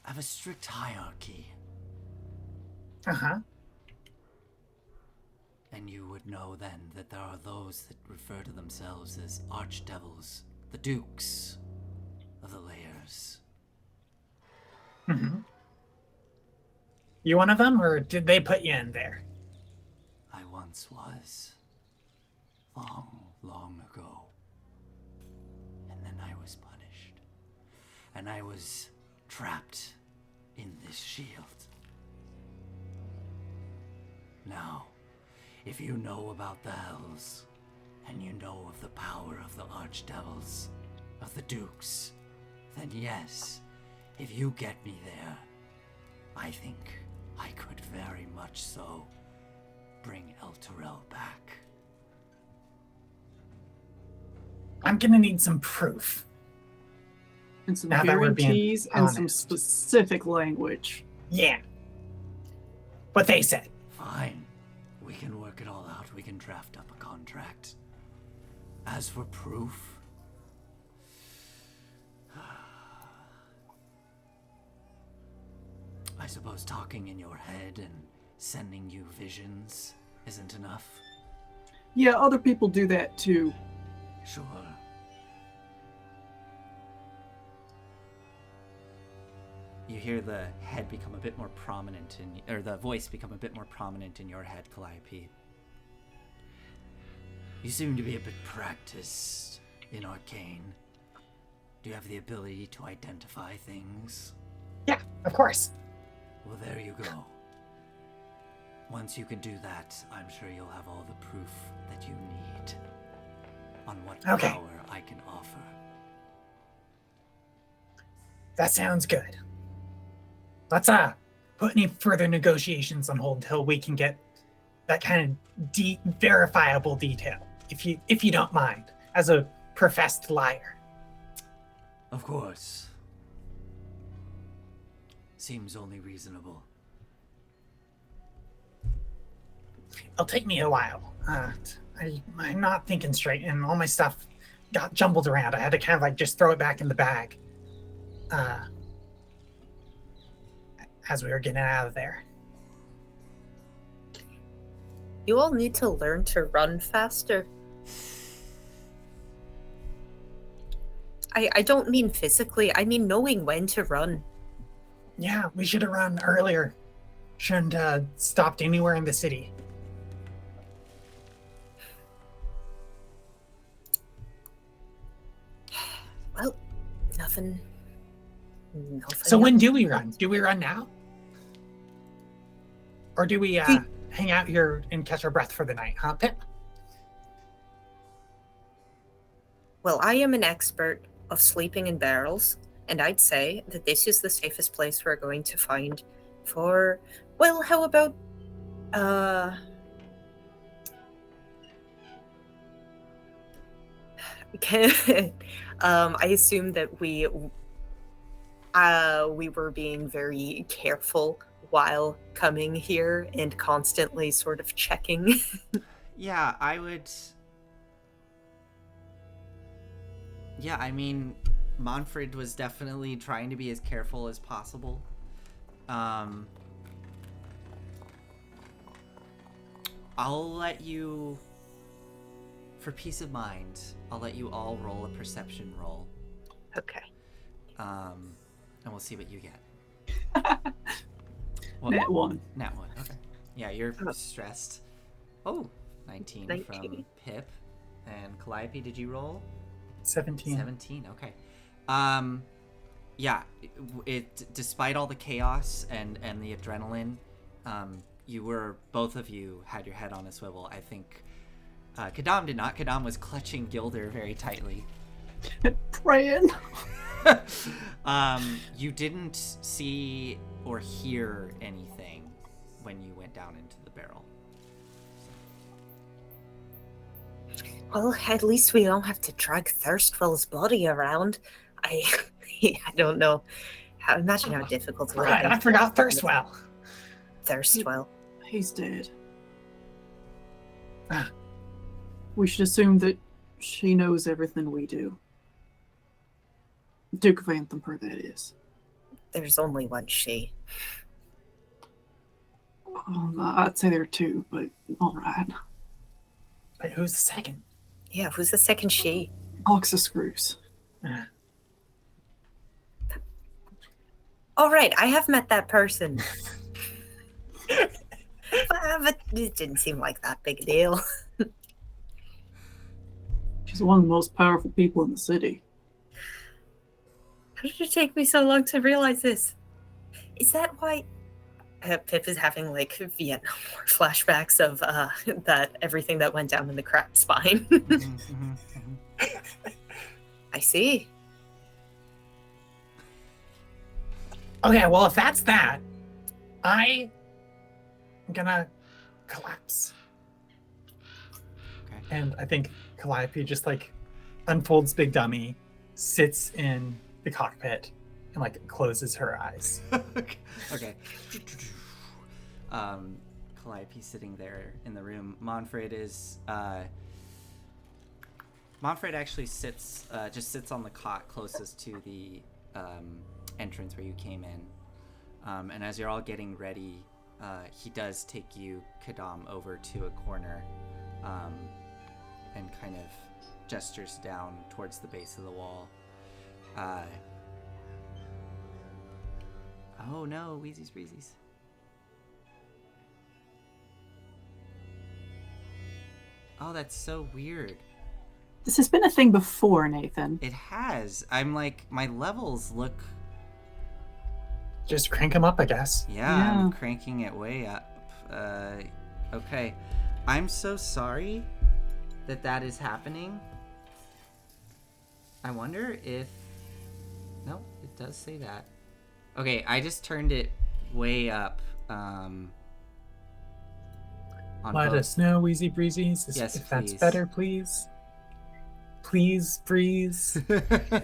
have a strict hierarchy, Uh-huh. and you would know then that there are those that refer to themselves as archdevils, the dukes of the layers. Mm-hmm. You one of them, or did they put you in there? I once was. Long, long ago. And then I was punished. And I was trapped in this shield. Now, if you know about the Hells, and you know of the power of the archdevils, of the dukes, then yes, if you get me there, I think I could very much so bring El Terrell back. I'm gonna need some proof. And some Now that we're being guarantees and some honest. specific language. Yeah. What they said. Fine. We can work it all out. We can draft up a contract. As for proof, I suppose talking in your head and sending you visions isn't enough. Yeah, other people do that too. Sure. You hear the head become a bit more prominent or the voice become a bit more prominent in your head, Calliope. You seem to be a bit practiced in arcane. Do you have the ability to identify things? Yeah, of course. Well, there you go. Once you can do that, I'm sure you'll have all the proof that you need on what Okay. power I can offer. That sounds good. Let's put any further negotiations on hold until we can get that kind of verifiable detail, if you don't mind, as a professed liar. Of course. Seems only reasonable. It'll take me a while. I'm not thinking straight, and all my stuff got jumbled around. I had to kind of like just throw it back in the bag as we were getting out of there. You all need to learn to run faster. I don't mean physically, I mean knowing when to run. Yeah, we should have run earlier. Shouldn't stopped anywhere in the city. Well, nothing. So when do we run? Do we run now? Or do we hang out here and catch our breath for the night, huh, Pip? Well, I am an expert of sleeping in barrels, and I'd say that this is the safest place we're going to find for, well, how about, I assume that we were being very careful while coming here and constantly sort of checking. Yeah, I would... Yeah, I mean, Manfred was definitely trying to be as careful as possible. I'll let you... For peace of mind, I'll let you all roll a perception roll. Okay. And we'll see what you get. What? Net one. Nat 1, okay. Yeah, you're stressed. Oh, 19 from Pip. And Calliope, did you roll? 17. 17, okay. Yeah, despite all the chaos and the adrenaline, both of you had your head on a swivel. I think Kadam did not. Kadam was clutching Gilder very tightly. Praying. You didn't see or hear anything when you went down into the barrel. Well, at least we don't have to drag Thirstwell's body around. I don't know. Imagine how difficult it would Right, be. I forgot Thirstwell. Thirstwell. He's dead. Ah. We should assume that she knows everything we do. Duke of Anthem, that is. There's only one she. I'd say there are two, but all right. But who's the second? Yeah, who's the second she? Box of screws. All right, I have met that person. But it didn't seem like that big a deal. She's one of the most powerful people in the city. How did it take me so long to realize this? Is that why Pip is having like Vietnam War flashbacks of that everything that went down in the cracked spine? I see. Okay, well, if that's that, I'm gonna collapse. Okay. And I think Calliope just like unfolds Big Dummy, sits in the cockpit, and like closes her eyes. Okay. Calliope sitting there in the room. Manfred actually sits on the cot closest to the entrance where you came in. And as you're all getting ready, he does take you, Kadam, over to a corner, and kind of gestures down towards the base of the wall. Oh no, Wheezies Breezies. Oh, that's so weird. This has been a thing before, Nathan. It has. I'm like, my levels look... Just crank them up, I guess. Yeah, I'm cranking it way up. Okay. I'm so sorry that is happening. I wonder if... No, it does say that. Okay, I just turned it way up. On Let both. us know, Wheezy Breezies, Yes, if that's please. better, please. Please, Breeze.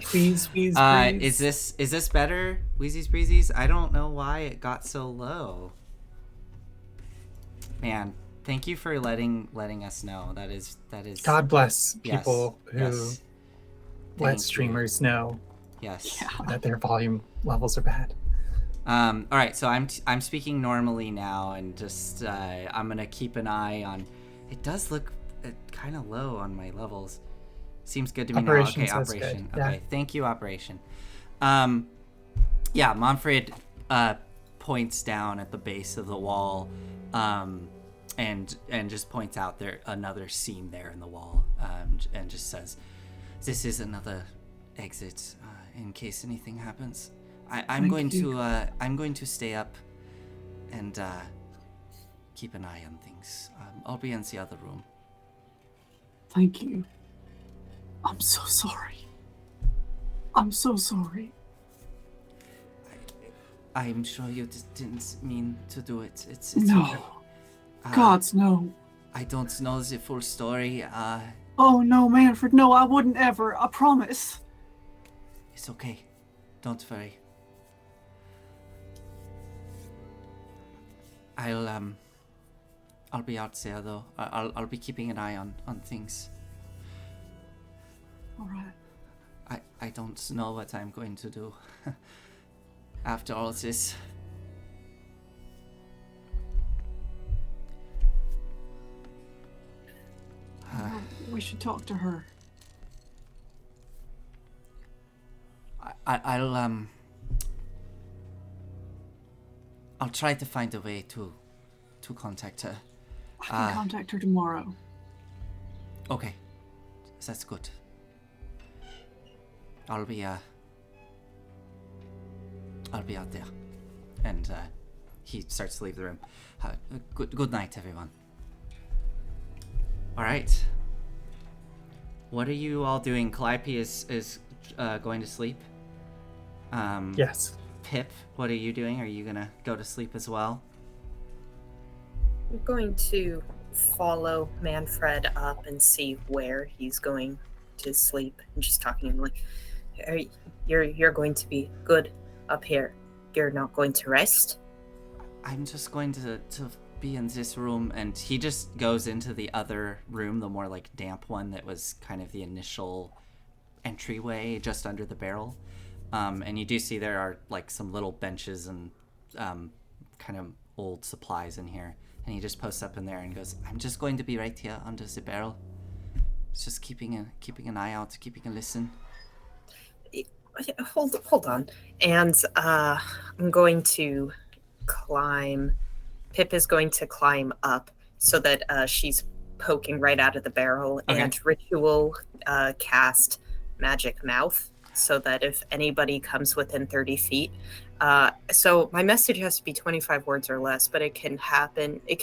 Please, Breeze. Is this better, Wheezies Breezies? I don't know why it got so low. Man, thank you for letting us know. That is. God bless Yes, people who yes. Thank let you. streamers know Yes. Yeah. that their volume levels are bad. All right, so I'm speaking normally now, and just I'm gonna keep an eye on. It does look kind of low on my levels. Seems good to me Operation now. Okay, says Operation. good, Okay, yeah. thank you, Operation. Yeah, Manfred points down at the base of the wall, and just points out there another seam there in the wall, and just says, "This is another exit in case anything happens. I'm going to stay up and keep an eye on things. I'll be in the other room." Thank you. I'm so sorry. I'm so sorry. I'm sure you didn't mean to do it. It's No. Gods, no. I don't know the full story. Oh, no, Manfred, no, I wouldn't ever. I promise. It's okay. Don't worry. I'll be out there though. I'll be keeping an eye on things. All right. I don't know what I'm going to do after all this. We should talk to her. I'll try to find a way to contact her. I can contact her tomorrow. Okay, that's good. I'll be out there, and he starts to leave the room. Good night, everyone. All right. What are you all doing? Calliope is going to sleep. Yes. Pip, what are you doing? Are you gonna go to sleep as well? I'm going to follow Manfred up and see where he's going to sleep, and just talking to him like, you're going to be good up here. You're not going to rest? I'm just going to be in this room, and he just goes into the other room, the more like damp one that was kind of the initial entryway just under the barrel. And you do see there are like some little benches and kind of old supplies in here. And he just posts up in there and goes, "I'm just going to be right here under the barrel. It's just keeping an eye out, keeping a listen." Hold on. And I'm going to climb. Pip is going to climb up so that she's poking right out of the barrel, Okay. and ritual cast magic mouth so that if anybody comes within 30 feet. So my message has to be 25 words or less, but it can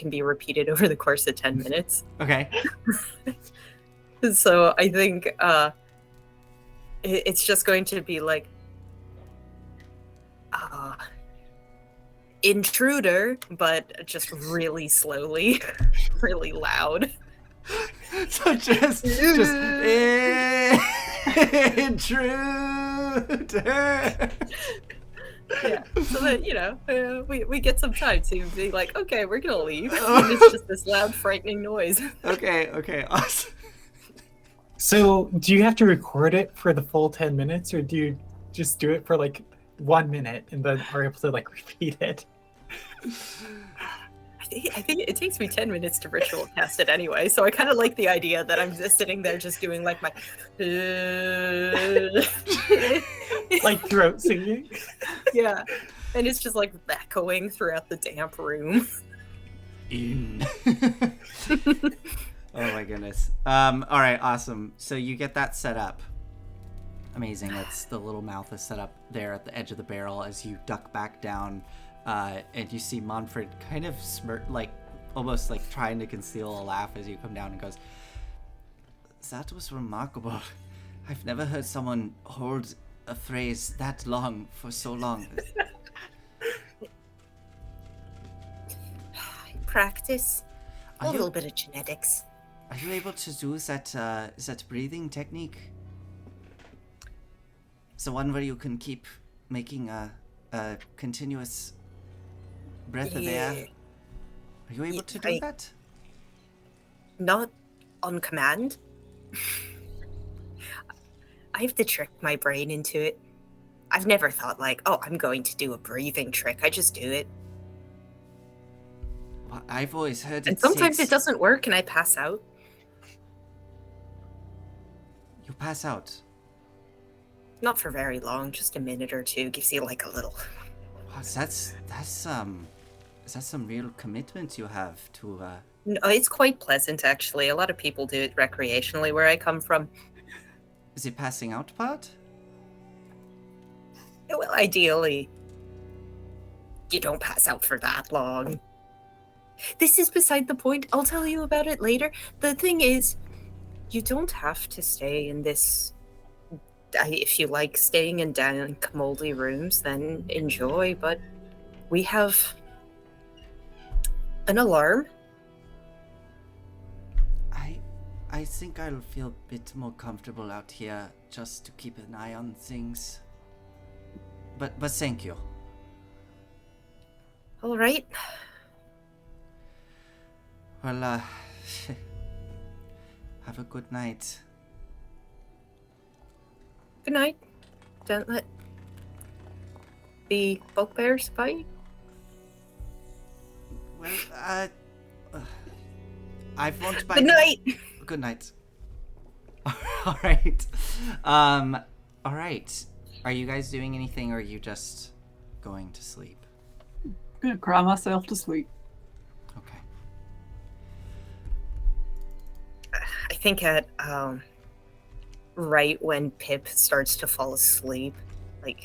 be repeated over the course of 10 minutes. Okay. So I think it's just going to be like, intruder, but just really slowly, really loud. So just intruder. Yeah, so that we get some time to be like, okay, we're gonna leave. And it's just this loud, frightening noise. Okay, awesome. So, do you have to record it for the full 10 minutes, or do you just do it for like 1 minute and then are able to like repeat it? I think it takes me 10 minutes to ritual cast it anyway, so I kind of like the idea that I'm just sitting there just doing like my Like throat singing? yeah, and it's just like echoing throughout the damp room. In. Oh my goodness. All right, awesome. So you get that set up. Amazing. It's the little mouth is set up there at the edge of the barrel as you duck back down, and you see Manfred kind of almost like trying to conceal a laugh as you come down and goes, "That was remarkable. I've never heard someone hold a phrase that long for so long." Practice. A Are little you, bit of genetics. are you able to do that breathing technique? It's the one where you can keep making a continuous breath of air. Are you able to do that? Not on command. I have to trick my brain into it. I've never thought like, oh, I'm going to do a breathing trick. I just do it. Well, I've always heard And it sometimes takes... it doesn't work and I pass out. You pass out. Not for very long, just a minute or two. Gives you like a little... Wow, is that some real commitment you have to No, it's quite pleasant actually. A lot of people do it recreationally where I come from. is it passing out part? Well, ideally, you don't pass out for that long. This is beside the point. I'll tell you about it later. The thing is, you don't have to stay in this... If you like staying in dank, moldy rooms, then enjoy, but we have an alarm. I think I'll feel a bit more comfortable out here just to keep an eye on things. But thank you. All right. Well, have a good night. Good night. Don't let the bugbears bite. Well, I've want by... Good night. Good night. All right. All right. Are you guys doing anything, or are you just going to sleep? I'm gonna cry myself to sleep. Okay. I think at right when Pip starts to fall asleep, like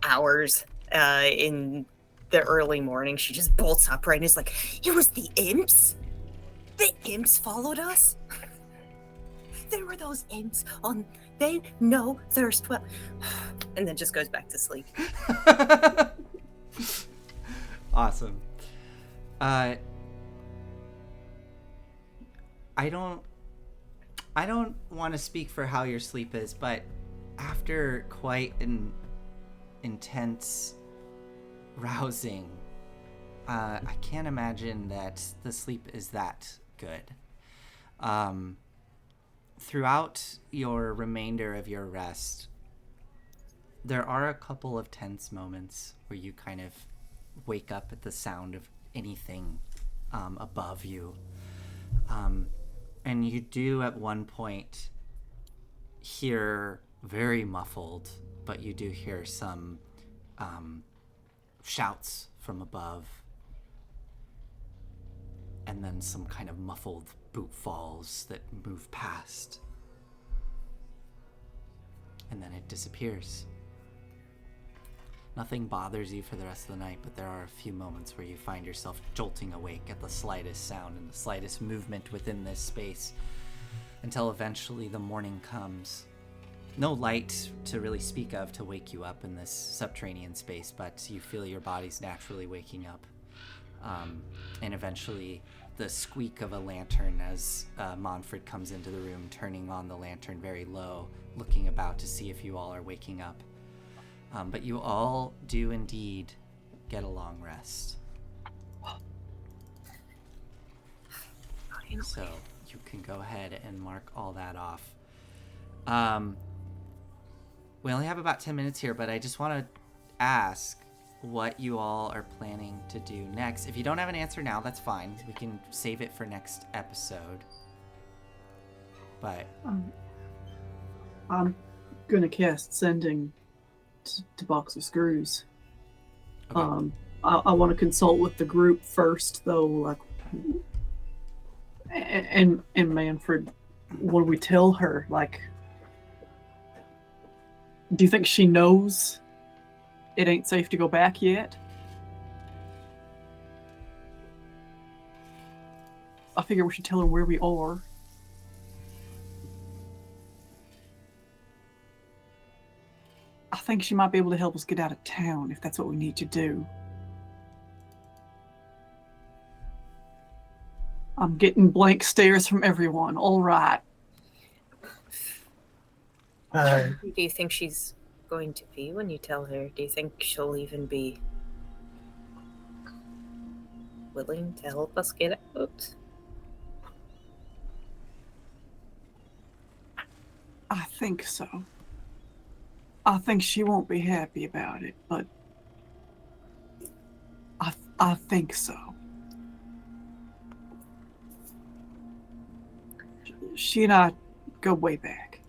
hours in the early morning, she just bolts upright and is like, "It was the imps? The imps followed us? There were those imps on... They know thirst well..." And then just goes back to sleep. Awesome. I don't want to speak for how your sleep is, but after quite an intense rousing, I can't imagine that the sleep is that good. Throughout your remainder of your rest, there are a couple of tense moments where you kind of wake up at the sound of anything above you. And you do at one point hear, very muffled, but you do hear some shouts from above. And then some kind of muffled boot falls that move past. And then it disappears. Nothing bothers you for the rest of the night, but there are a few moments where you find yourself jolting awake at the slightest sound and the slightest movement within this space, until eventually the morning comes. No light to really speak of to wake you up in this subterranean space, but you feel your body's naturally waking up. And eventually the squeak of a lantern as Monfred comes into the room, turning on the lantern very low, looking about to see if you all are waking up. But you all do indeed get a long rest. So you can go ahead and mark all that off. We only have about 10 minutes here, but I just want to ask what you all are planning to do next. If you don't have an answer now, that's fine. We can save it for next episode. But I'm gonna cast Sending to Box of Screws. okay. I want to consult with the group first, though. Like, and Manfred, when we tell her, like, do you think she knows it ain't safe to go back yet? I figure we should tell her where we are. I think she might be able to help us get out of town if that's what we need to do. I'm getting blank stares from everyone. All right. Who do you think she's going to be when you tell her? Do you think she'll even be willing to help us get out? I think so. I think she won't be happy about it, but I think so. She and I go way back.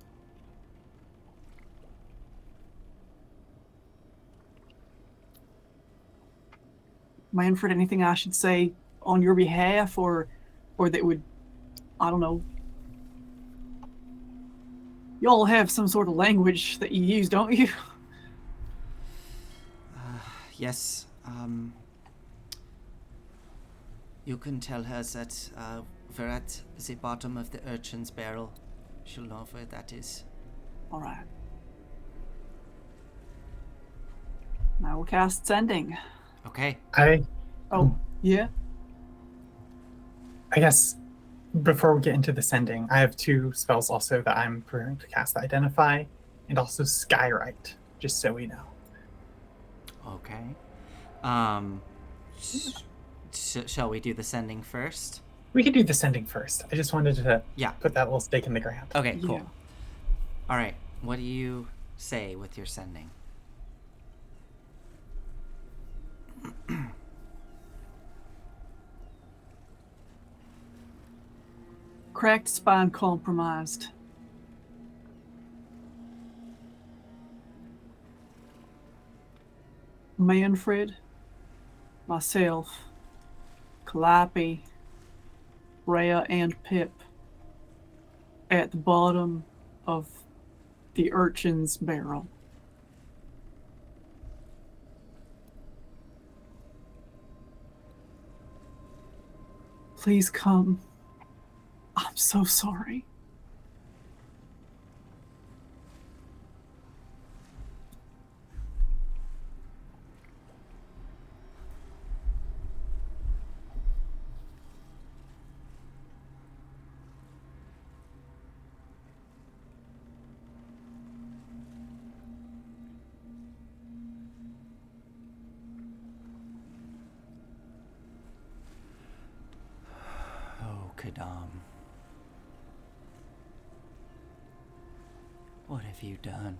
Manfred, anything I should say on your behalf or that would, I don't know. Y'all have some sort of language that you use, don't you? Yes. You can tell her that we're at the bottom of the urchin's barrel. She'll know where that is. All right. Now we'll cast Sending. Okay. Oh, yeah? I guess before we get into the sending, I have 2 spells also that I'm preparing to cast: Identify and also Skywrite, just so we know. Okay. Shall we do the sending first? We could do the sending first. I just wanted to put that little stake in the ground. Okay, cool. Yeah. All right. What do you say with your sending? Cracked spine compromised. Manfred, myself, Calliope, Rhea, and Pip at the bottom of the urchin's barrel. Please come. I'm so sorry. Oh, Kadam. What have you done?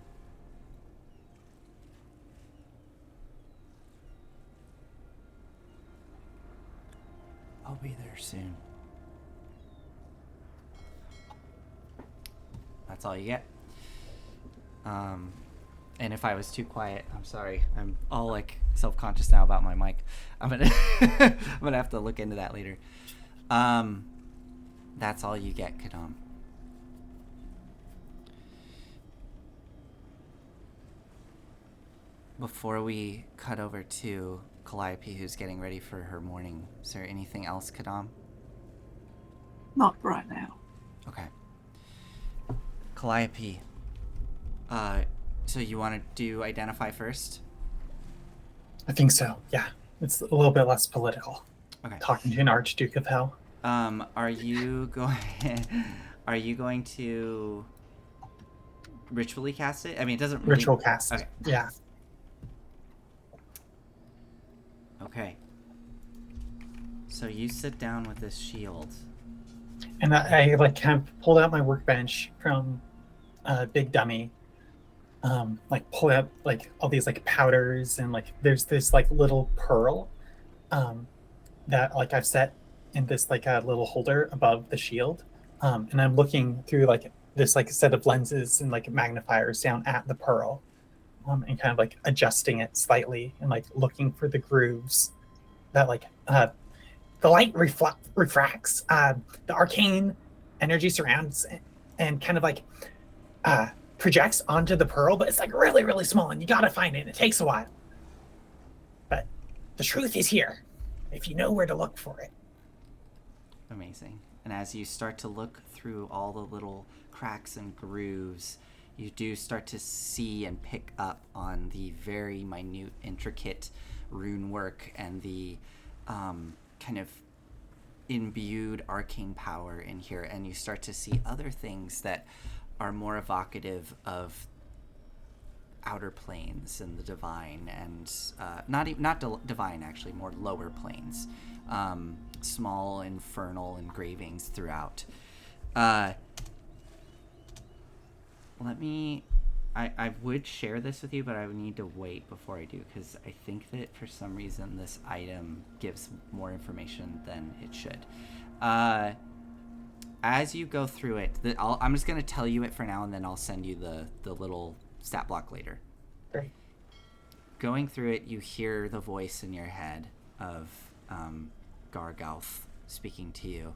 I'll be there soon. That's all you get. And if I was too quiet, I'm sorry. I'm all like self-conscious now about my mic. I'm gonna I'm gonna have to look into that later. That's all you get, Kadam. Before we cut over to Calliope, who's getting ready for her morning, is there anything else, Kadam? Not right now. Okay. Calliope, so you want to do Identify first? I think so, yeah. It's a little bit less political. Okay. Talking to an Archduke of Hell. Are you going to ritually cast it? I mean, it doesn't really... Ritual cast, okay. Yeah. Okay. So you sit down with this shield. And I like kind of pulled out my workbench from Big Dummy. Like pull out like all these like powders and like there's this like little pearl that like I've set in this like a little holder above the shield. And I'm looking through like this like set of lenses and like magnifiers down at the pearl. And kind of like adjusting it slightly and like looking for the grooves that like the light refracts, the arcane energy surrounds and kind of like projects onto the pearl, but it's like really, really small and you gotta find it and it takes a while. But the truth is here, if you know where to look for it. Amazing. And as you start to look through all the little cracks and grooves, you do start to see and pick up on the very minute, intricate rune work and the kind of imbued arcane power in here. And you start to see other things that are more evocative of outer planes and the divine, and not divine, actually, more lower planes. Small infernal engravings throughout. I would share this with you, but I would need to wait before I do, because I think that for some reason this item gives more information than it should. As you go through it, I'm just going to tell you it for now, and then I'll send you the little stat block later. Great. Going through it, you hear the voice in your head of Gargauth speaking to you.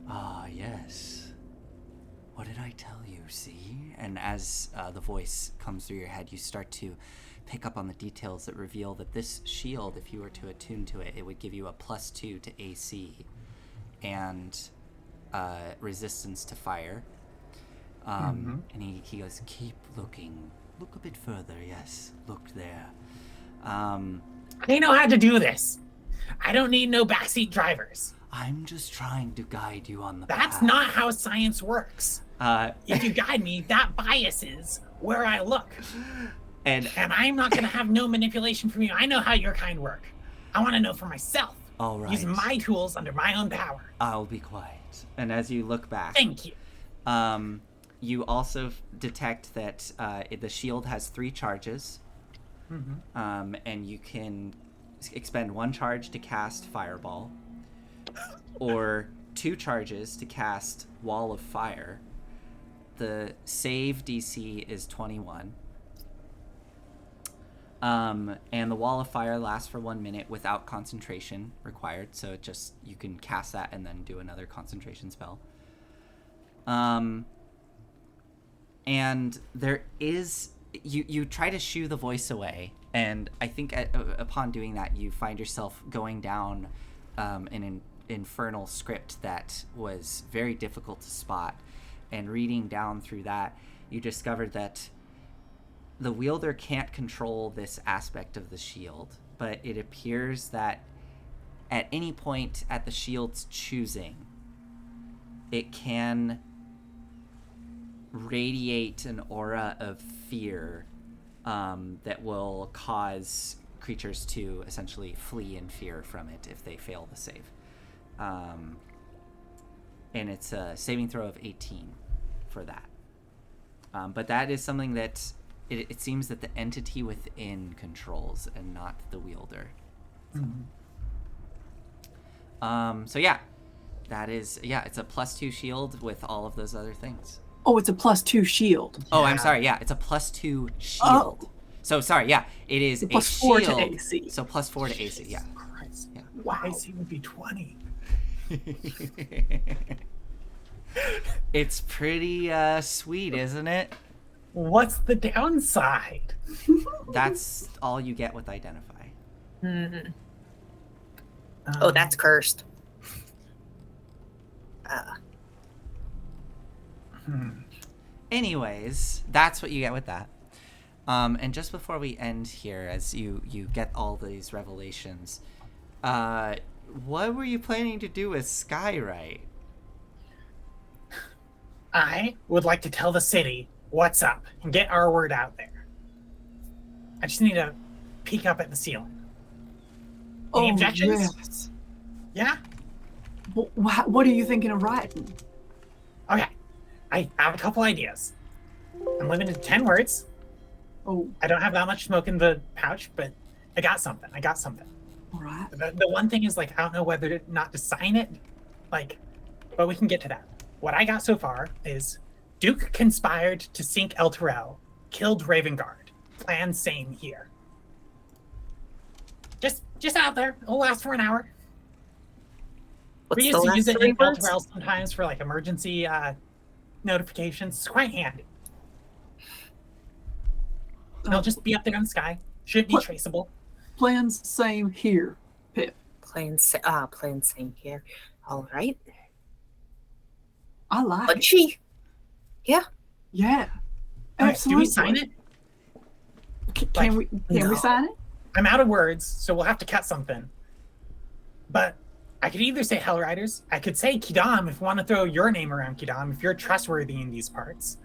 Ah, yes. What did I tell you, see? And as the voice comes through your head, you start to pick up on the details that reveal that this shield, if you were to attune to it, it would give you a +2 to AC and resistance to fire. And he goes, keep looking. Look a bit further, yes. Look there. I know how to do this. I don't need no backseat drivers. I'm just trying to guide you on the That's path. not how science works. If you guide me, that biases where I look. And I'm not going to have no manipulation from you. I know how your kind work. I want to know for myself. all right. Using my tools under my own power. I'll be quiet. And as you look back, Thank you. You also detect that the shield has 3 charges. And you can expend 1 charge to cast Fireball, or 2 charges to cast Wall of Fire. The save DC is 21. And the Wall of Fire lasts for 1 minute without concentration required, so it just, you can cast that and then do another concentration spell. And there is, you try to shoo the voice away, and I think upon doing that, you find yourself going down an infernal script that was very difficult to spot. And reading down through that, you discovered that the wielder can't control this aspect of the shield, but it appears that at any point at the shield's choosing, it can radiate an aura of fear that will cause creatures to essentially flee in fear from it if they fail the save. And it's a saving throw of 18 for that. But that is something that it seems that the entity within controls and not the wielder. So yeah, that is, it's a +2 shield with all of those other things. Oh, it's a +2 shield. Oh, I'm sorry. Yeah, it's a +2 shield. Oh. So sorry. Yeah, it is a +4 shield. to AC. So +4 to AC. Yeah. Christ. Yeah. Wow. AC would be 20. It's pretty sweet, isn't it? What's the downside? That's all you get with Identify. Oh, that's cursed. Anyways, that's what you get with that. And just before we end here, as you get all these revelations, what were you planning to do with Skywrite? I would like to tell the city what's up and get our word out there. I just need to peek up at the ceiling. Any objections? Yes. Yeah? What are you thinking of writing? Okay. I have a couple ideas. I'm limited to 10 words. Oh, I don't have that much smoke in the pouch, but I got something. all right. The one thing is, I don't know whether to not to sign it, but we can get to that. What I got so far is Duke conspired to sink El Terrell, killed Ravengard. Plan same here. Just out there. It'll last for an hour. What's We the used to last use it 3 in El words? Terrell sometimes for emergency notifications. It's quite handy. They'll just be up there in the sky. Shouldn't be What? traceable. Plans same here, Pip. Playing same here. All right. I like it. Punchy. Yeah. Yeah. All right, Absolutely. do we sign it? Can we No. sign it? I'm out of words, so we'll have to cut something. But I could either say Hellriders, I could say Kidam if you want to throw your name around Kidam, if you're trustworthy in these parts.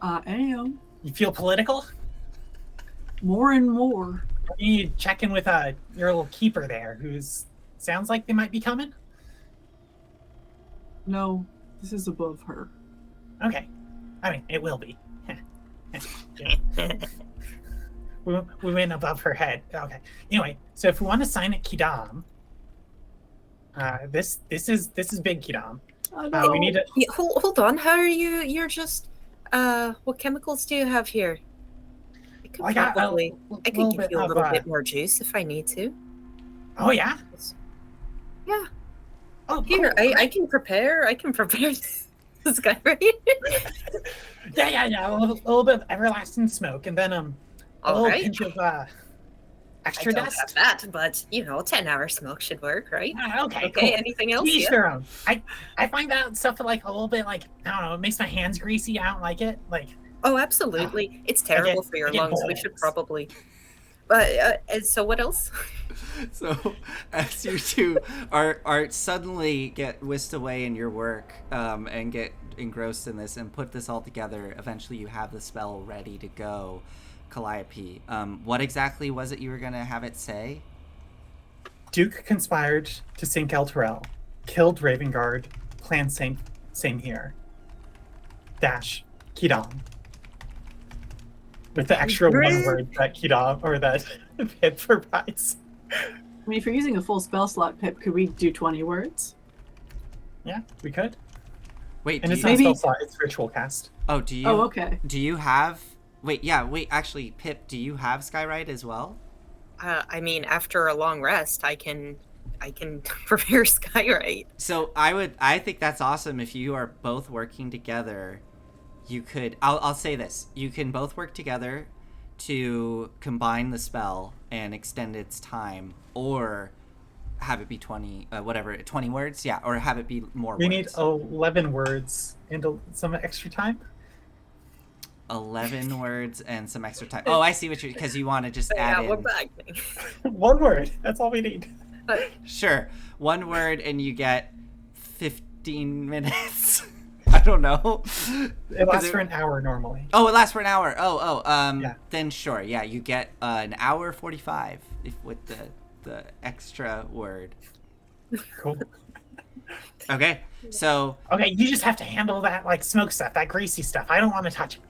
I am. You feel political? More and more. You need to check in with your little keeper there, who's sounds like they might be coming. No, this is above her. Okay. I mean, it will be. we went above her head. Okay. Anyway, so if we want to sign it Kidam, this is big Kidam. I know. We need to. Yeah, hold on. How are you? You're just. What chemicals do you have here? I could I got probably. I could little give bit you a of, little bit more juice if I need to. Oh yeah. Yeah. Oh, Here, cool. I can prepare. I can prepare this guy, right? Yeah. A little bit of everlasting smoke, and then a All little right. pinch of I extra don't dust. have that, but 10-hour smoke should work, right? Okay, Okay. cool. Anything else? Each Yeah. their own. I find that stuff like a little bit like I don't know. It makes my hands greasy. I don't like it. Like Oh, absolutely. It's terrible for your I get lungs. We should balls. probably. But and so what else? So, as you two are suddenly get whisked away in your work and get engrossed in this and put this all together, eventually you have the spell ready to go. Calliope, what exactly was it you were going to have it say? Duke conspired to sink El Terrell, killed Ravengard, plan same here. Dash Kidam. With the extra one word that Kidam or that Pip provides. I mean, if you're using a full spell slot, Pip, could we do 20 words? Yeah, we could. Wait, And do it's you, not Maybe- spell slot, it's ritual cast. do you Oh, okay. do you have actually, Pip, do you have Skywrite as well? I mean, after a long rest, I can prepare Skywrite. So I think that's awesome. If you are both working together, you could, I'll say this, you can both work together to combine the spell and extend its time, or have it be 20 words, yeah, or have it be more We words. need 11 words and some extra time. 11 words and some extra time. Oh, I see what you're, because you want to just Yeah, add we're in. back. One word. That's all we need. Sure, one word and you get 15 minutes. I don't know. It lasts for an hour normally. Oh, it lasts for an hour. Yeah. Then sure, yeah, you get an hour 45 with the extra word. Cool. Okay, so Okay, you just have to handle that like smoke stuff, that greasy stuff. I don't want to touch it.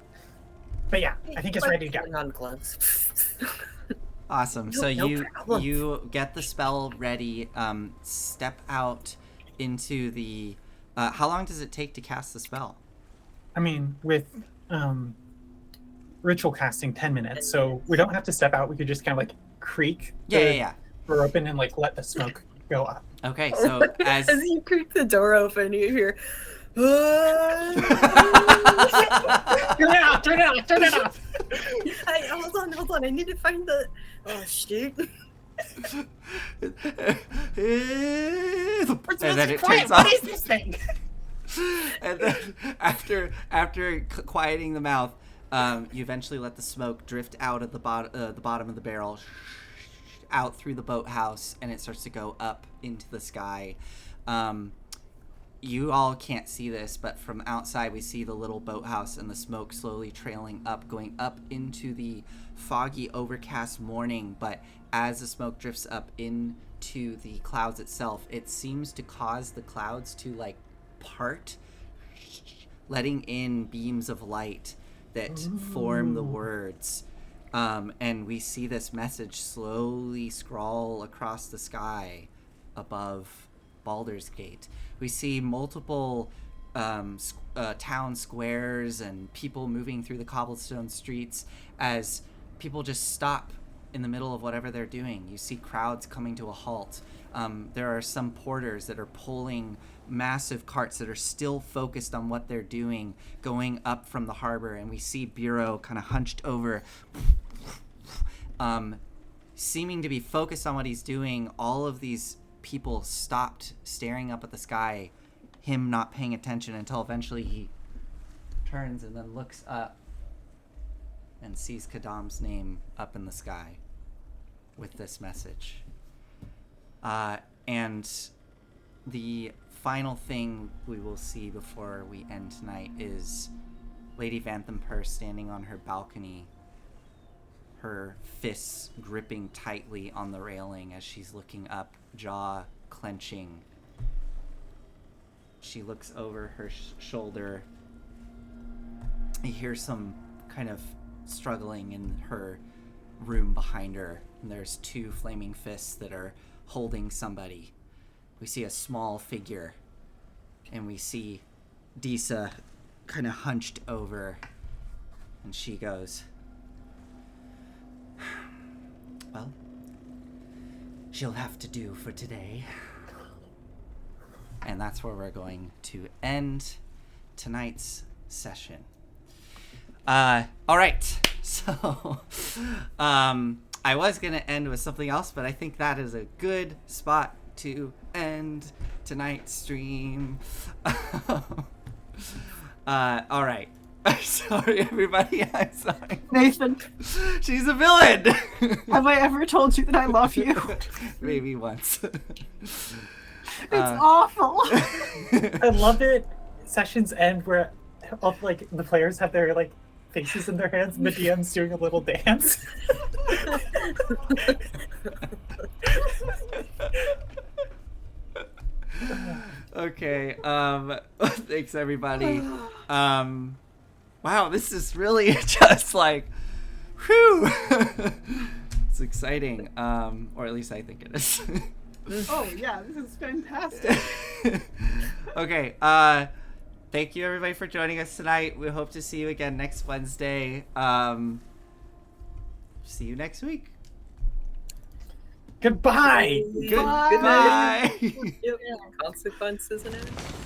But yeah, I think it's ready to go. Putting on gloves. awesome. So No problem. you get the spell ready. Step out into the. How long does it take to cast the spell? I mean, with ritual casting 10 minutes, so we don't have to step out. We could just kind of like creak Yeah. door open and like let the smoke go up. Okay, so as As you creak the door open, you hear. Turn it off! Turn it off! Turn it off! Hold on. I need to find the. Oh shoot! and then it Quiet, turns what off. is this thing? And then after quieting the mouth, you eventually let the smoke drift out of the bottom of the barrel, out through the boathouse, and it starts to go up into the sky. You all can't see this, but from outside we see the little boathouse and the smoke slowly trailing up, going up into the foggy, overcast morning. But as the smoke drifts up into the clouds itself, it seems to cause the clouds to like part, letting in beams of light that form the words. And we see this message slowly scrawl across the sky above Baldur's Gate. We see multiple town squares and people moving through the cobblestone streets as people just stop in the middle of whatever they're doing. You see crowds coming to a halt. There are some porters that are pulling massive carts that are still focused on what they're doing, going up from the harbor, and we see Bureau kind of hunched over. seeming to be focused on what he's doing, all of these people stopped staring up at the sky, him not paying attention, until eventually he turns and then looks up and sees Kadam's name up in the sky with this message. And the final thing we will see before we end tonight is Lady Vanthampur standing on her balcony, her fists gripping tightly on the railing as she's looking up, jaw clenching. She looks over her shoulder. You hear some kind of struggling in her room behind her, and there's two flaming fists that are holding somebody. We see a small figure, and we see Disa kind of hunched over, and she goes, well, she'll have to do for today. And that's where we're going to end tonight's session. All right, so I was going to end with something else, but I think that is a good spot to end tonight's stream. All right. Sorry, everybody. I'm sorry. Nathan, She's a villain. have I ever told you that I love you? Maybe once. It's awful. I love it. Sessions end where all, like, the players have their like faces in their hands and the DM's doing a little dance. Okay. Thanks, everybody. Wow, this is really just like, whew. It's exciting. Or at least I think it is. Oh yeah, this is fantastic. Okay. Thank you, everybody, for joining us tonight. We hope to see you again next Wednesday. See you next week. Goodbye. Goodbye. Yep. Consequences and everything.